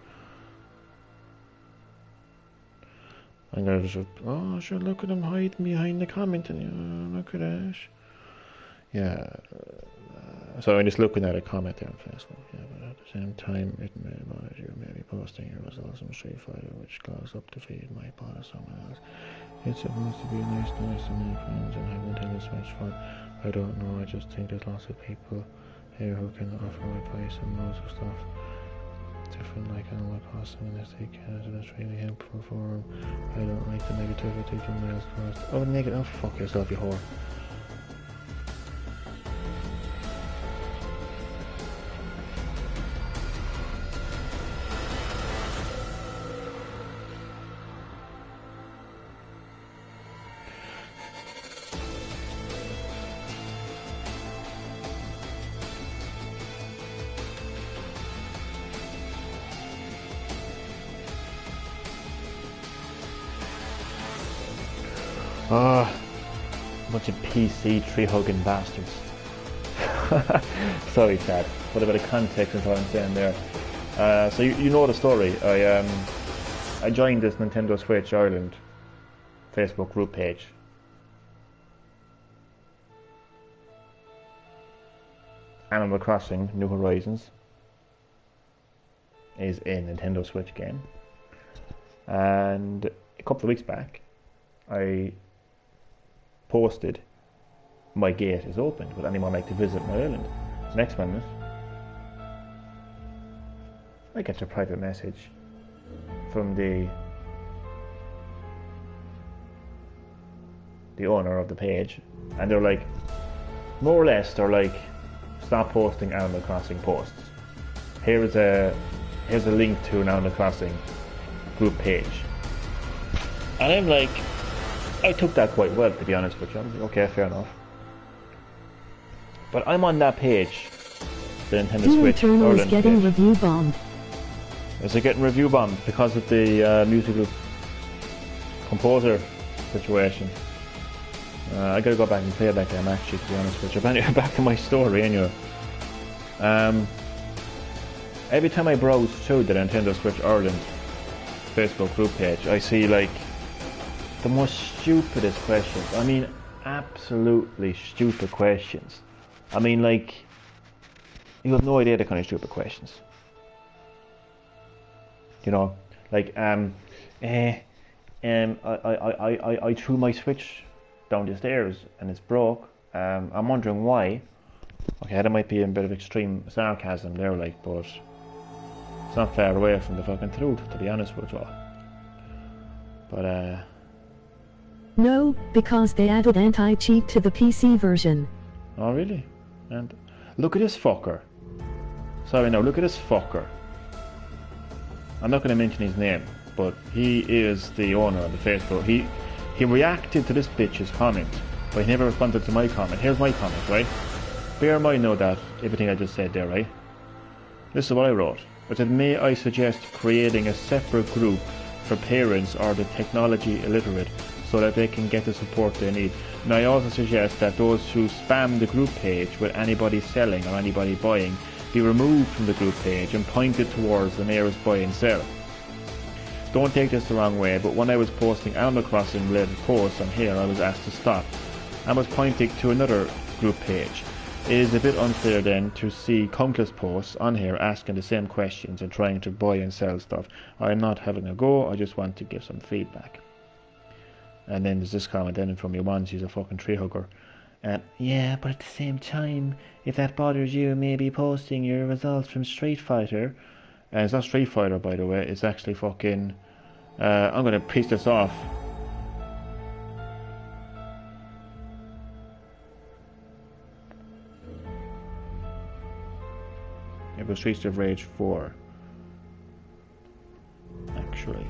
I'm gonna just... Oh, sure, look at him hiding behind the comment. And, look at that. Yeah. So I'm just looking at a comment there on Facebook. Yeah, but at the same time, it may advise you may be posting your results on Street Fighter, which causes up to feed my pot or someone else. It's supposed to be nice to make friends and have Nintendo Switch fun. I don't know, I just think there's lots of people here who can offer advice and loads of stuff. Different like Animal Crossing and SD Canada, that's really helpful for them. I don't like the negativity from Miles Cross. Oh, negative, oh fuck yourself, you whore. Bunch of PC tree-hugging bastards. Sorry, Chad. What about the context is what I'm saying there. So you know the story. I joined this Nintendo Switch Ireland Facebook group page. Animal Crossing New Horizons is a Nintendo Switch game. And a couple of weeks back, I posted my gate is open, would anyone like to visit my island? Next minute I get a private message from the owner of the page, and they're like, more or less, they're like, stop posting Animal Crossing posts. Here's a link to an Animal Crossing group page. And I'm like, I took that quite well, to be honest with you. I'm like, okay, fair enough. But I'm on that page, the Nintendo Doom Switch Eternal is Ireland getting page. review bombed. Is it getting review bombed because of the musical composer situation? I gotta go back and play that game actually, to be honest with you. But anyway, back to my story anyway. Every time I browse through the Nintendo Switch Ireland Facebook group page, I see like the most stupidest questions. I mean, absolutely stupid questions. I mean, like, you have no idea the kind of stupid questions. You know, like, I threw my Switch down the stairs and it's broke. I'm wondering why. Okay, that might be a bit of extreme sarcasm there, like, but it's not far away from the fucking truth, to be honest with you. But, No, because they added anti-cheat to the PC version. oh really? And look at this fucker. Sorry, no, look at this fucker. I'm not going to mention his name, but he is the owner of the Facebook. He reacted to this bitch's comment, but he never responded to my comment. Here's my comment, right? Bear in mind, know that everything I just said there, right? This is what I wrote. I said, may I suggest creating a separate group for parents or the technology illiterate so that they can get the support they need. And I also suggest that those who spam the group page with anybody selling or anybody buying be removed from the group page and pointed towards the nearest buy and sell. Don't take this the wrong way, but when I was posting Animal Crossing related posts on here, I was asked to stop and was pointing to another group page. It is a bit unfair then to see countless posts on here asking the same questions and trying to buy and sell stuff. I am not having a go, I just want to give some feedback. And then there's this comment then from your one, she's a fucking tree hugger. Yeah, but at the same time, if that bothers you, maybe posting your results from Street Fighter. And it's not Street Fighter, by the way, it's actually fucking... I'm gonna piece this off. It was Streets of Rage 4. Actually.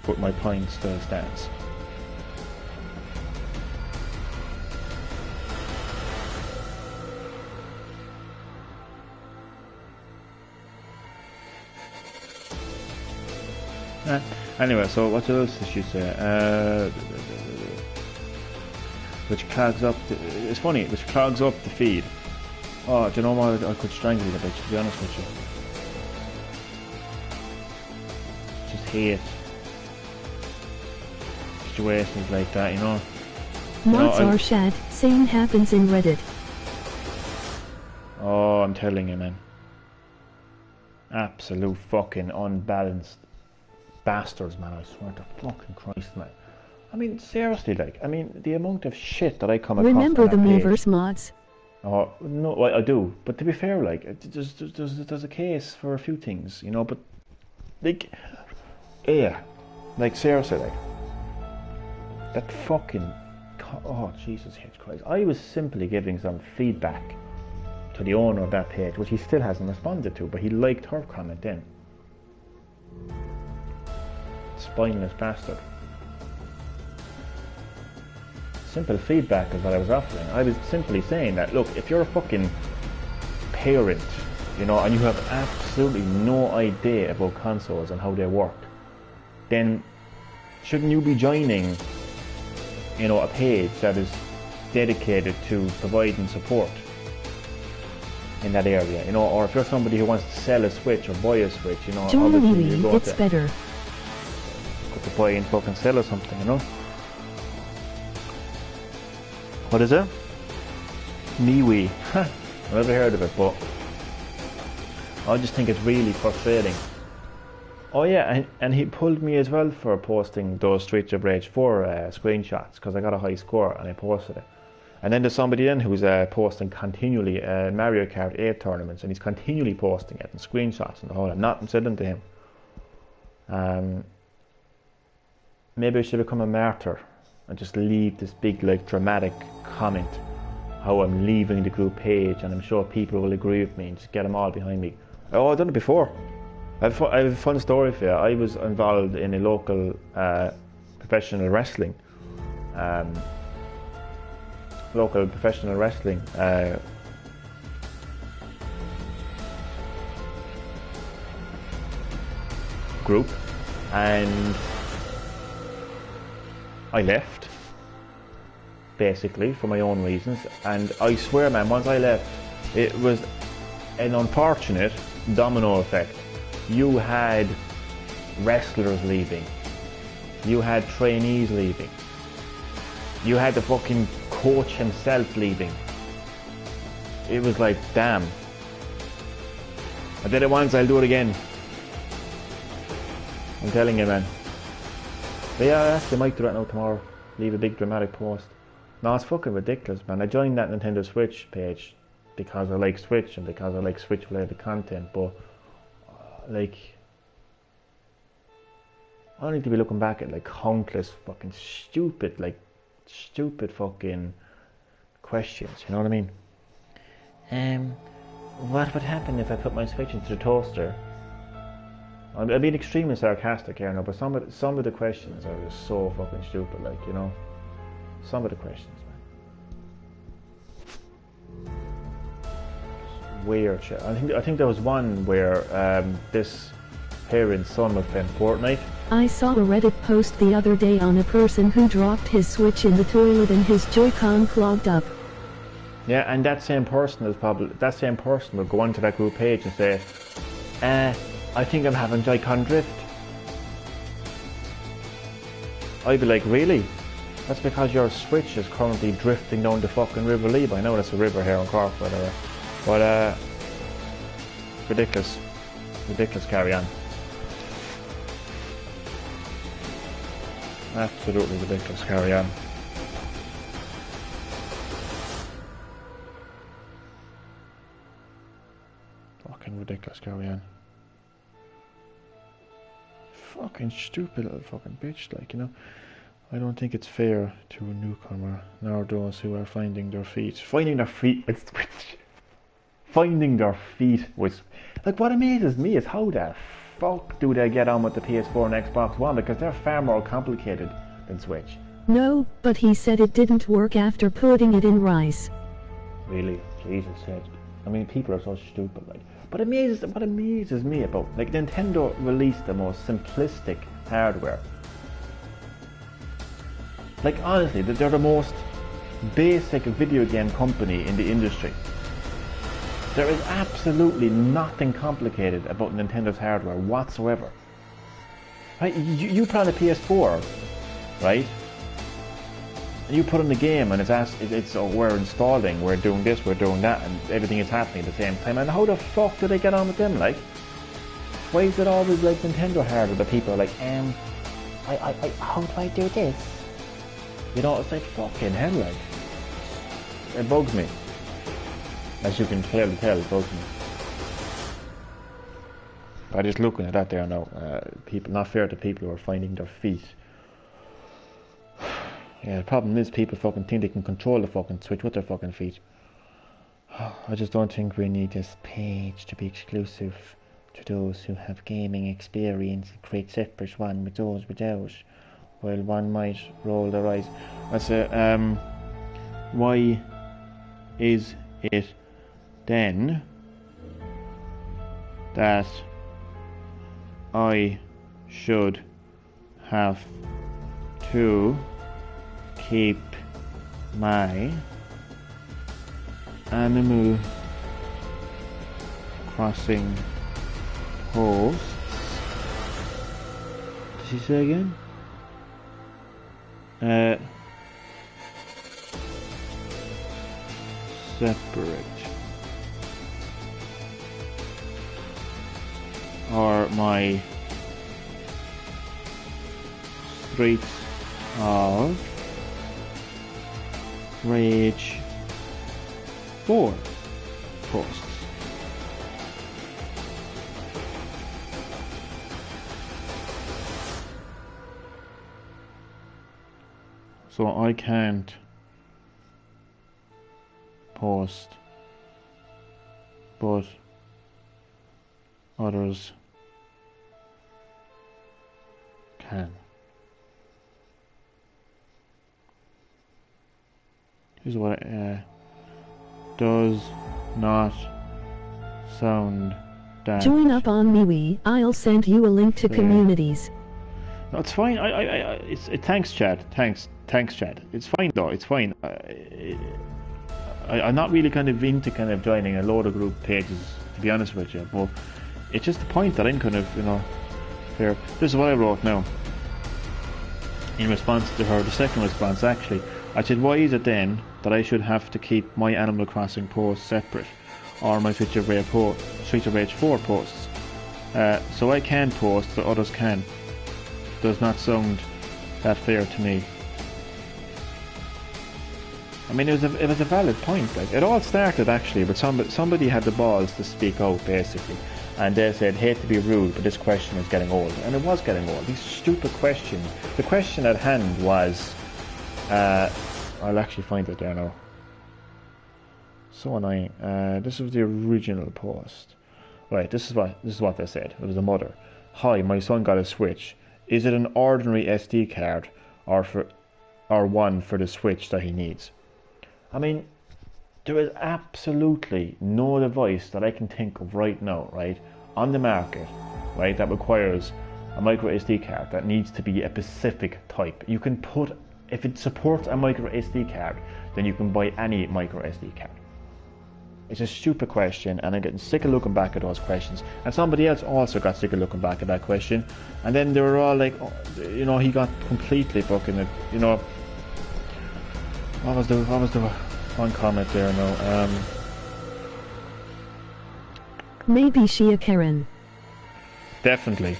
But my point still stands. Anyway, so what else did she say? Which clogs up the, it's funny, which clogs up the feed. Oh, do you know what? I could strangle the bitch, to be honest with you. Just hate situations like that, you know. Mods are shad, same happens in Reddit. Oh, I'm telling you, man. Absolute fucking unbalanced bastards, man, I swear to fucking Christ, man. I mean, seriously, like, I mean, the amount of shit that I come across. Remember the page. Miiverse mods? Oh, no, I do. But to be fair, like, there's a case for a few things, you know, but, like, yeah. Like, seriously, like, that fucking, oh, Jesus H. Christ. I was simply giving some feedback to the owner of that page, which he still hasn't responded to, but he liked her comment then. Spineless bastard. Simple feedback is what I was offering. I was simply saying that, look, if you're a fucking parent, you know, and you have absolutely no idea about consoles and how they work, then shouldn't you be joining, you know, a page that is dedicated to providing support in that area, you know, or if you're somebody who wants to sell a Switch or buy a Switch, you know, obviously you go it's better. Go to buy and fucking sell or something, you know. What is it? MeWe. I've never heard of it, but I just think it's really frustrating. Oh yeah, and he pulled me as well for posting those Streets of Rage 4 screenshots because I got a high score and I posted it. And then there's somebody in who's posting continually Mario Kart 8 tournaments, and he's continually posting it and screenshots and the whole. I'm not said to him. Maybe I should become a martyr and just leave this big, like, dramatic comment how I'm leaving the group page, and I'm sure people will agree with me and just get them all behind me. Oh, I've done it before. I have a fun story for you. I was involved in a local professional wrestling group, and I left, basically, for my own reasons. And I swear, man, once I left, it was an unfortunate domino effect. You had wrestlers leaving. You had trainees leaving. You had the fucking coach himself leaving. It was like, damn. I did it once, I'll do it again. I'm telling you, man. But yeah, I actually might do that now tomorrow. Leave a big dramatic post. No, it's fucking ridiculous, man. I joined that Nintendo Switch page because I like Switch and because I like Switch related content, but like, I don't need to be looking back at like countless fucking stupid fucking questions, you know what I mean? What would happen if I put my Switch into the toaster? I'm being extremely sarcastic here now, but some of the questions are just so fucking stupid, like, you know? Some of the questions, man. Weird shit. I think there was one where this parent's son was playing Fortnite. I saw a Reddit post the other day on a person who dropped his Switch in the toilet and his Joy-Con clogged up. Yeah, and that same person will go onto that group page and say, I think I'm having Joy-Con drift. I'd be like, really? That's because your Switch is currently drifting down the fucking River Lee. I know that's a river here in Cork, by the way. But, ridiculous. Ridiculous, carry on. Absolutely ridiculous, carry on. Fucking ridiculous, carry on. Fucking stupid little fucking bitch, like, you know. I don't think it's fair to a newcomer, nor those who are finding their feet. Finding their feet with Switch. Finding their feet with... Like, what amazes me is how the fuck do they get on with the PS4 and Xbox One, because they're far more complicated than Switch. No, but he said it didn't work after putting it in rice. Really? Jesus said. I mean, people are so stupid, like. But what amazes me about, like, Nintendo released the most simplistic hardware. Like, honestly, they're the most basic video game company in the industry. There is absolutely nothing complicated about Nintendo's hardware whatsoever. Right? You put on a PS4, right? And you put in the game and it's we're installing, we're doing this, we're doing that, and everything is happening at the same time. And how the fuck do they get on with them, like? Why is it always like Nintendo hardware that people are like, how do I do this? You know, it's like fucking hell, like. It bugs me. As you can clearly tell, it bugs me. By just looking at that there now, people, not fair to people who are finding their feet. Yeah, the problem is people fucking think they can control the fucking Switch with their fucking feet. I just don't think we need this page to be exclusive to those who have gaming experience and create separate one with those without. While one might roll their eyes. I say, why is it then that I should have to keep my Animal Crossing posts? Does he say again? Separate, or my Streets of Rage 4 posts. So I can't post, but others can. Here's what does not sound Dan. Join up on MeWe. I'll send you a link to communities. No, it's fine. Thanks, Chad. Thanks, Chad. It's fine though. It's fine. I'm not really kind of into kind of joining a load of group pages, to be honest with you. But it's just the point that I'm kind of, fair. This is what I wrote now. In response to her, the second response actually, I said, why is it then that I should have to keep my Animal Crossing posts separate, or my Streets of Rage 4 posts, so I can post but others can? Does not sound that fair to me. I mean, it was a valid point. Like, it all started actually with somebody had the balls to speak out basically, and they said, hate to be rude, but this question is getting old, and it was getting old. These stupid questions. The question at hand was, I'll actually find it there now. So annoying. This was the original post. Right, this is what they said. It was a mother. Hi, my son got a Switch. Is it an ordinary SD card or one for the Switch that he needs? I mean, there is absolutely no device that I can think of right now, right, on the market, right, that requires a micro SD card that needs to be a specific type. You can put, if it supports a micro SD card, then you can buy any micro SD card. It's a stupid question, and I'm getting sick of looking back at those questions. And somebody else also got sick of looking back at that question, and then they were all like, oh, he got completely fucking, what was the one comment there now? Maybe she a Karen. Definitely.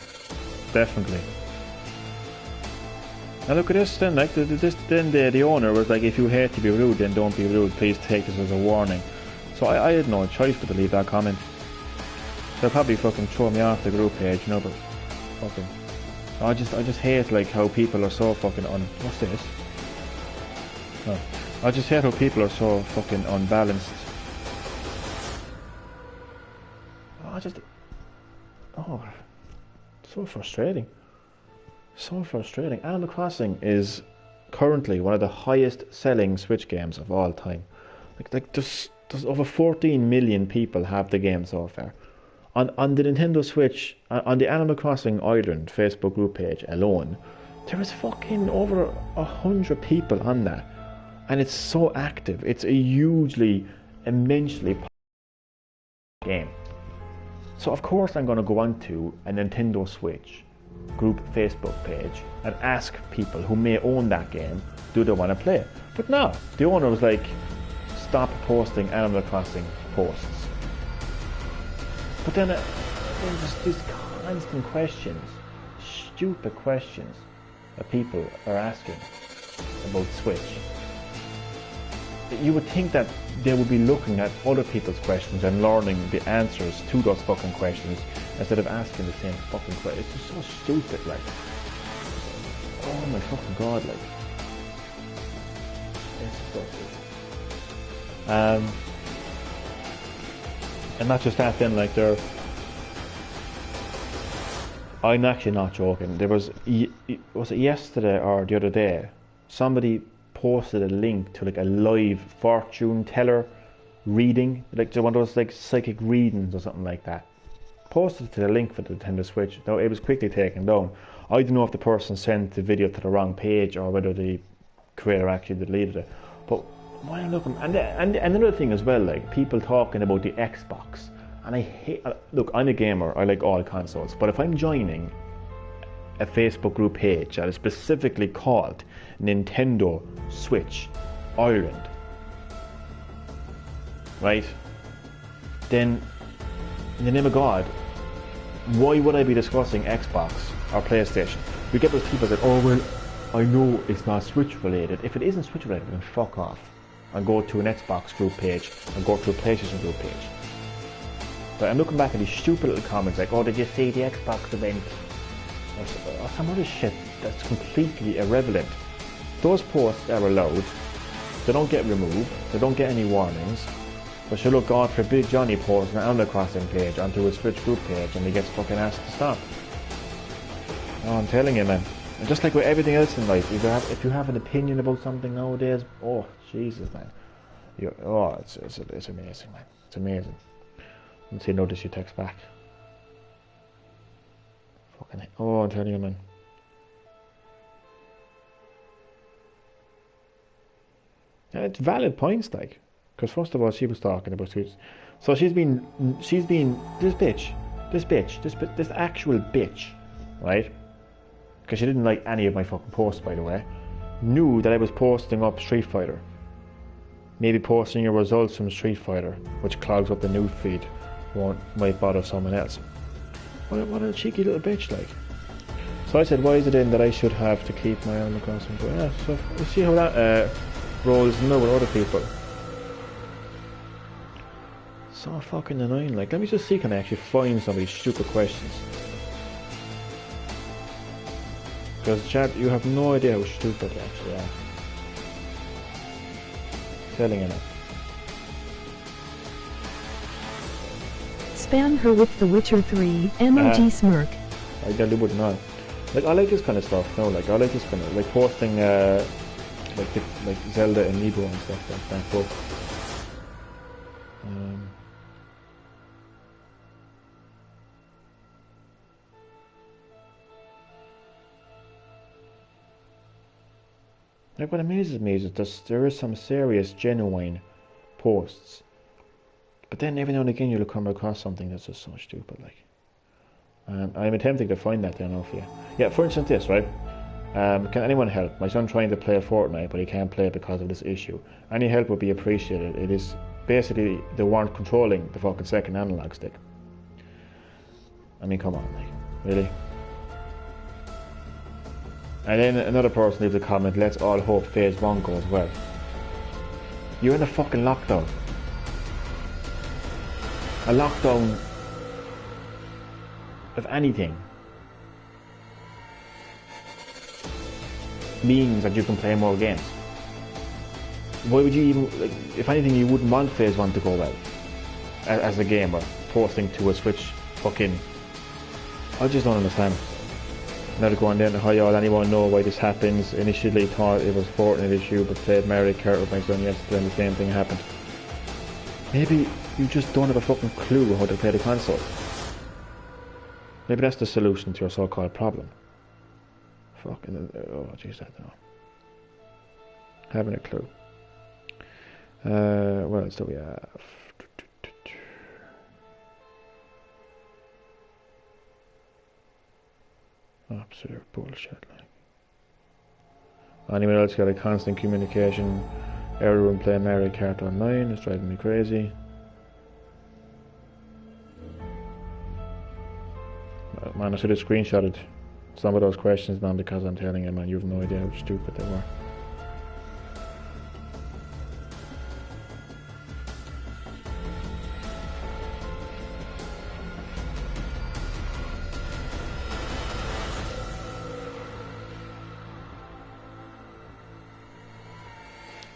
Now look at this then, like the owner was like, if you hate to be rude, then don't be rude. Please take this as a warning. So I had no choice but to leave that comment. They'll probably fucking throw me off the group page, but fucking, I just hate like how people are so fucking what's this? Oh. I just hate how people are so fucking unbalanced. So frustrating. So frustrating. Animal Crossing is currently one of the highest selling Switch games of all time. Like there's over 14 million people have the game so far. On the Nintendo Switch, on the Animal Crossing Ireland Facebook group page alone, there is fucking over 100 people on that. And it's so active. It's a hugely, immensely popular game. So of course I'm going to go onto a Nintendo Switch group Facebook page and ask people who may own that game, do they want to play it? But no, the owner was like, stop posting Animal Crossing posts. But then there's these constant questions, stupid questions that people are asking about Switch. You would think that they would be looking at other people's questions and learning the answers to those fucking questions instead of asking the same fucking question. It's just so stupid, like. Oh my fucking god, like. It's so stupid. And not just that, then, like, I'm actually not joking. There was it yesterday or the other day? Somebody posted a link to like a live fortune teller reading, like one of those like psychic readings or something like that. Posted to the link for the Nintendo Switch. Now it was quickly taken down. I don't know if the person sent the video to the wrong page or whether the creator actually deleted it. But why am I looking? And another thing as well, like people talking about the Xbox. And I hate. Look, I'm a gamer. I like all consoles. But if I'm joining a Facebook group page that is specifically called Nintendo Switch Ireland, right, then in the name of God, why would I be discussing Xbox or PlayStation? We get those people that, oh well, I know it's not Switch related. If it isn't Switch related, then fuck off and go to an Xbox group page and go to a PlayStation group page. But I'm looking back at these stupid little comments like, oh, did you see the Xbox event? Or some other shit that's completely irrelevant. Those posts are allowed. They don't get removed. They don't get any warnings. But sure, look, God forbid Johnny posts an Animal Crossing page onto his Switch group page and he gets fucking asked to stop. Oh, I'm telling you, man. And just like with everything else in life, if you have an opinion about something nowadays, oh, Jesus, man. It's amazing, man. It's amazing. Let's see, notice you text back. Oh, I'm telling you, man. And it's valid points, like, because first of all, she was talking about suits. So she's been this actual bitch, right? Because she didn't like any of my fucking posts, by the way. Knew that I was posting up Street Fighter. Maybe posting your results from Street Fighter, which clogs up the news feed, might bother someone else. What a cheeky little bitch, like. So I said, why is it in that I should have to keep my Animal Crossing? Yeah, so we'll see how that rolls now with other people. So fucking annoying, like. Let me just see, can I actually find some of these stupid questions? Because chat, you have no idea how stupid they actually are. Telling you now. Spam her with The Witcher 3, emoji smirk. I really would not. Like, I like this kind of stuff, no, like, I like this kind of, like, posting, like Zelda and Nebo and stuff like that, book. Like, what amazes me is that there is some serious, genuine posts. But then every now and again you'll come across something that's just so stupid, like. I'm attempting to find that there now for you. Yeah, for instance this, right? Can anyone help? My son trying to play Fortnite, but he can't play it because of this issue. Any help would be appreciated. It is basically they weren't controlling the fucking second analog stick. I mean, come on, like, really? And then another person leaves a comment, let's all hope phase 1 goes well. You're in a fucking lockdown. A lockdown of anything means that you can play more games. Why would you even, like, if anything, you wouldn't want phase 1 to go well as a gamer, posting to a Switch fucking, I just don't understand. Now to go on down to how y'all anyone know why this happens. Initially thought it was a Fortnite issue, but played Mario Kart with my son yesterday and the same thing happened. Maybe you just don't have a fucking clue how to play the console. Maybe that's the solution to your so-called problem. Fucking, oh jeez, I don't know. Having a clue. What else do we have? Absolute bullshit, like. Anyone else got a constant communication? Everyone playing Mario Kart online, it's driving me crazy. Man, I should have screenshotted some of those questions, man, because I'm telling you, man, you have no idea how stupid they were.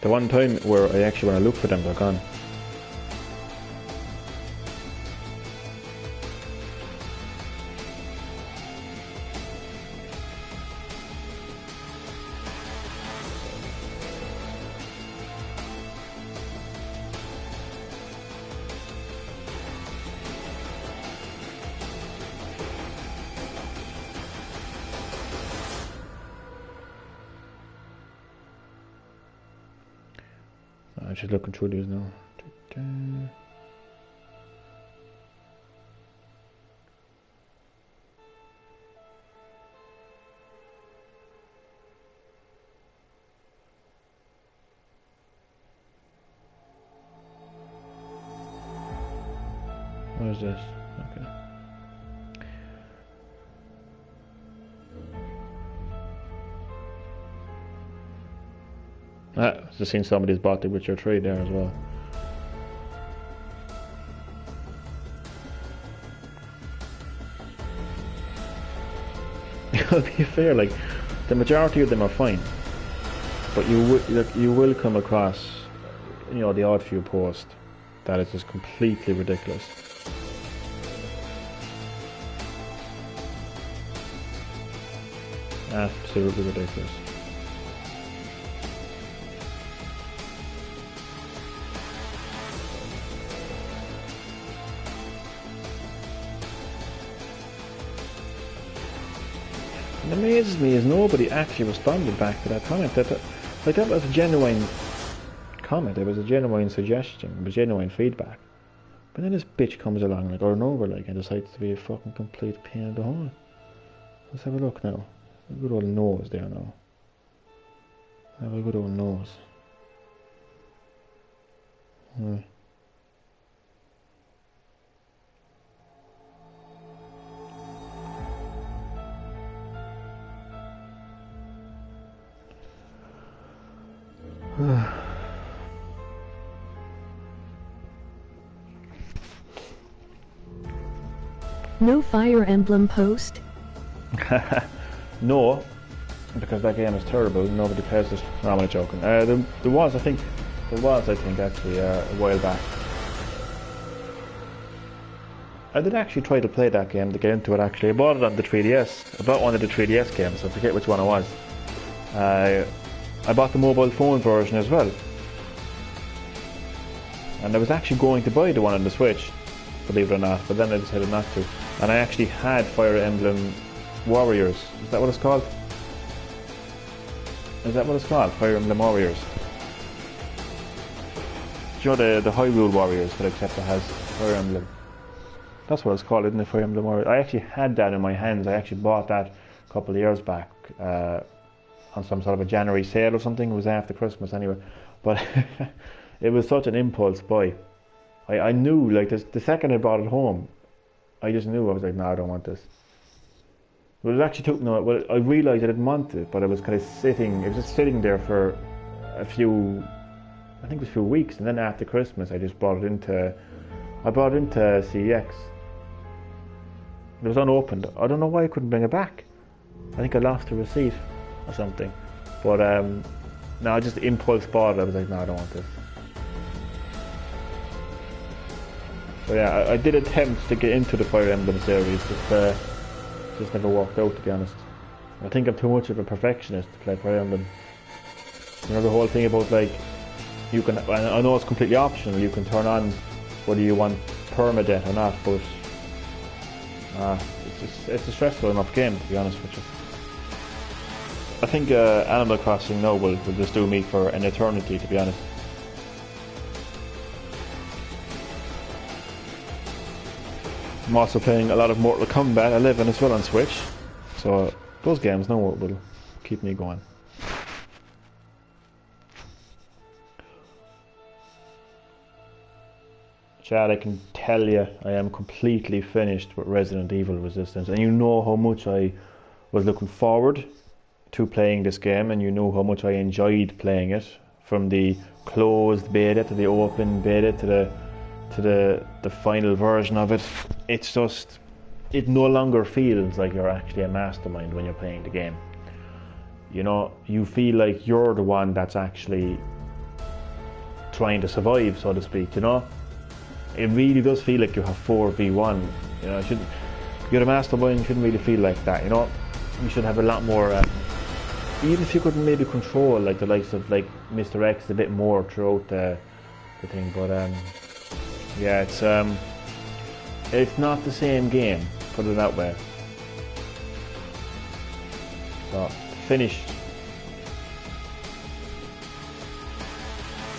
The one time where I actually, when I look for them, they're gone. I'm just looking through these now. What is this? Okay. Just seen somebody's bought the Witcher 3 there as well. I'll be fair, like, the majority of them are fine, but you will come across, you know, the odd few posts that is just completely ridiculous. Absolutely ridiculous. What amazes me is nobody actually responded back to that comment. That was a genuine comment. It was a genuine suggestion. It was genuine feedback. But then this bitch comes along like over and over like and decides to be a fucking complete pain in the hole. Let's have a look now. A good old nose there now. Have a good old nose. No Fire Emblem post? No, because that game is terrible. Nobody plays it. No, I'm only joking. There was, I think, actually a while back. I did actually try to play that game, to get into it actually. I bought it on the 3DS. I bought one of the 3DS games, I forget which one it was. I bought the mobile phone version as well. And I was actually going to buy the one on the Switch, believe it or not, but then I decided not to. And I actually had Fire Emblem Warriors. Is that what it's called? Is that what it's called? Fire Emblem Warriors. Do you know the Hyrule Warriors, but except it has Fire Emblem? That's what it's called, isn't it? Fire Emblem Warriors. I actually had that in my hands. I actually bought that a couple of years back on some sort of a January sale or something. It was after Christmas anyway. But it was such an impulse buy. I knew, like, the second I brought it home, I just knew. I was like, no, I don't want this. But it actually took I realised I didn't want it, but it was kind of sitting, it was just sitting there for I think it was a few weeks, and then after Christmas I just brought it into CEX. It was unopened. I don't know why I couldn't bring it back. I think I lost the receipt or something. But no, I just impulse bought it. I was like, no, I don't want this. So yeah, I did attempt to get into the Fire Emblem series, just never worked out, to be honest. I think I'm too much of a perfectionist to play Fire Emblem. You know, the whole thing about, like, you can, I know it's completely optional, you can turn on whether you want permadeath or not, but it's a stressful enough game, to be honest with you. I think Animal Crossing now will just do me for an eternity, to be honest. I'm also playing a lot of Mortal Kombat 11 as well on Switch, so those games now will keep me going. Chad, I can tell you I am completely finished with Resident Evil Resistance, and you know how much I was looking forward to playing this game, and you know how much I enjoyed playing it, from the closed beta to the open beta to the final version of it. It's just, it no longer feels like you're actually a mastermind when you're playing the game. You know, you feel like you're the one that's actually trying to survive, so to speak, you know? It really does feel like you have 4v1, you know. You're a mastermind, you shouldn't really feel like that, you know? You should have a lot more, even if you could maybe control, like, the likes of, like, Mr. X a bit more throughout the thing, but, yeah, it's not the same game, put it that way. So, finished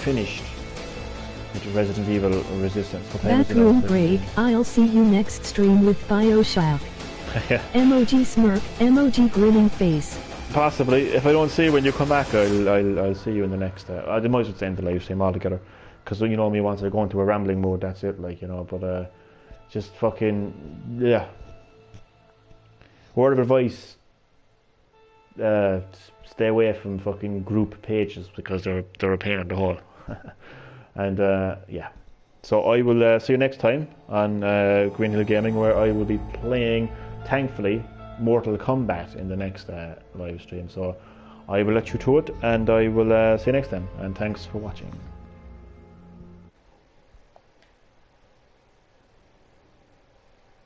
with Resident Evil Resistance. Backroom break. I'll see you next stream with Bioshock. Yeah. Emoji smirk, emoji grinning face. Possibly. If I don't see you when you come back, I'll see you in the next. I might as well end the live stream altogether, because you know me, once I go into a rambling mode, that's it. Like, you know. But just fucking, yeah. Word of advice: stay away from fucking group pages, because they're a pain in the hole. And yeah. So I will see you next time on Green-HillGaming, where I will be playing, thankfully, Mortal Kombat in the next live stream. So I will let you to it, and I will see you next time, and thanks for watching.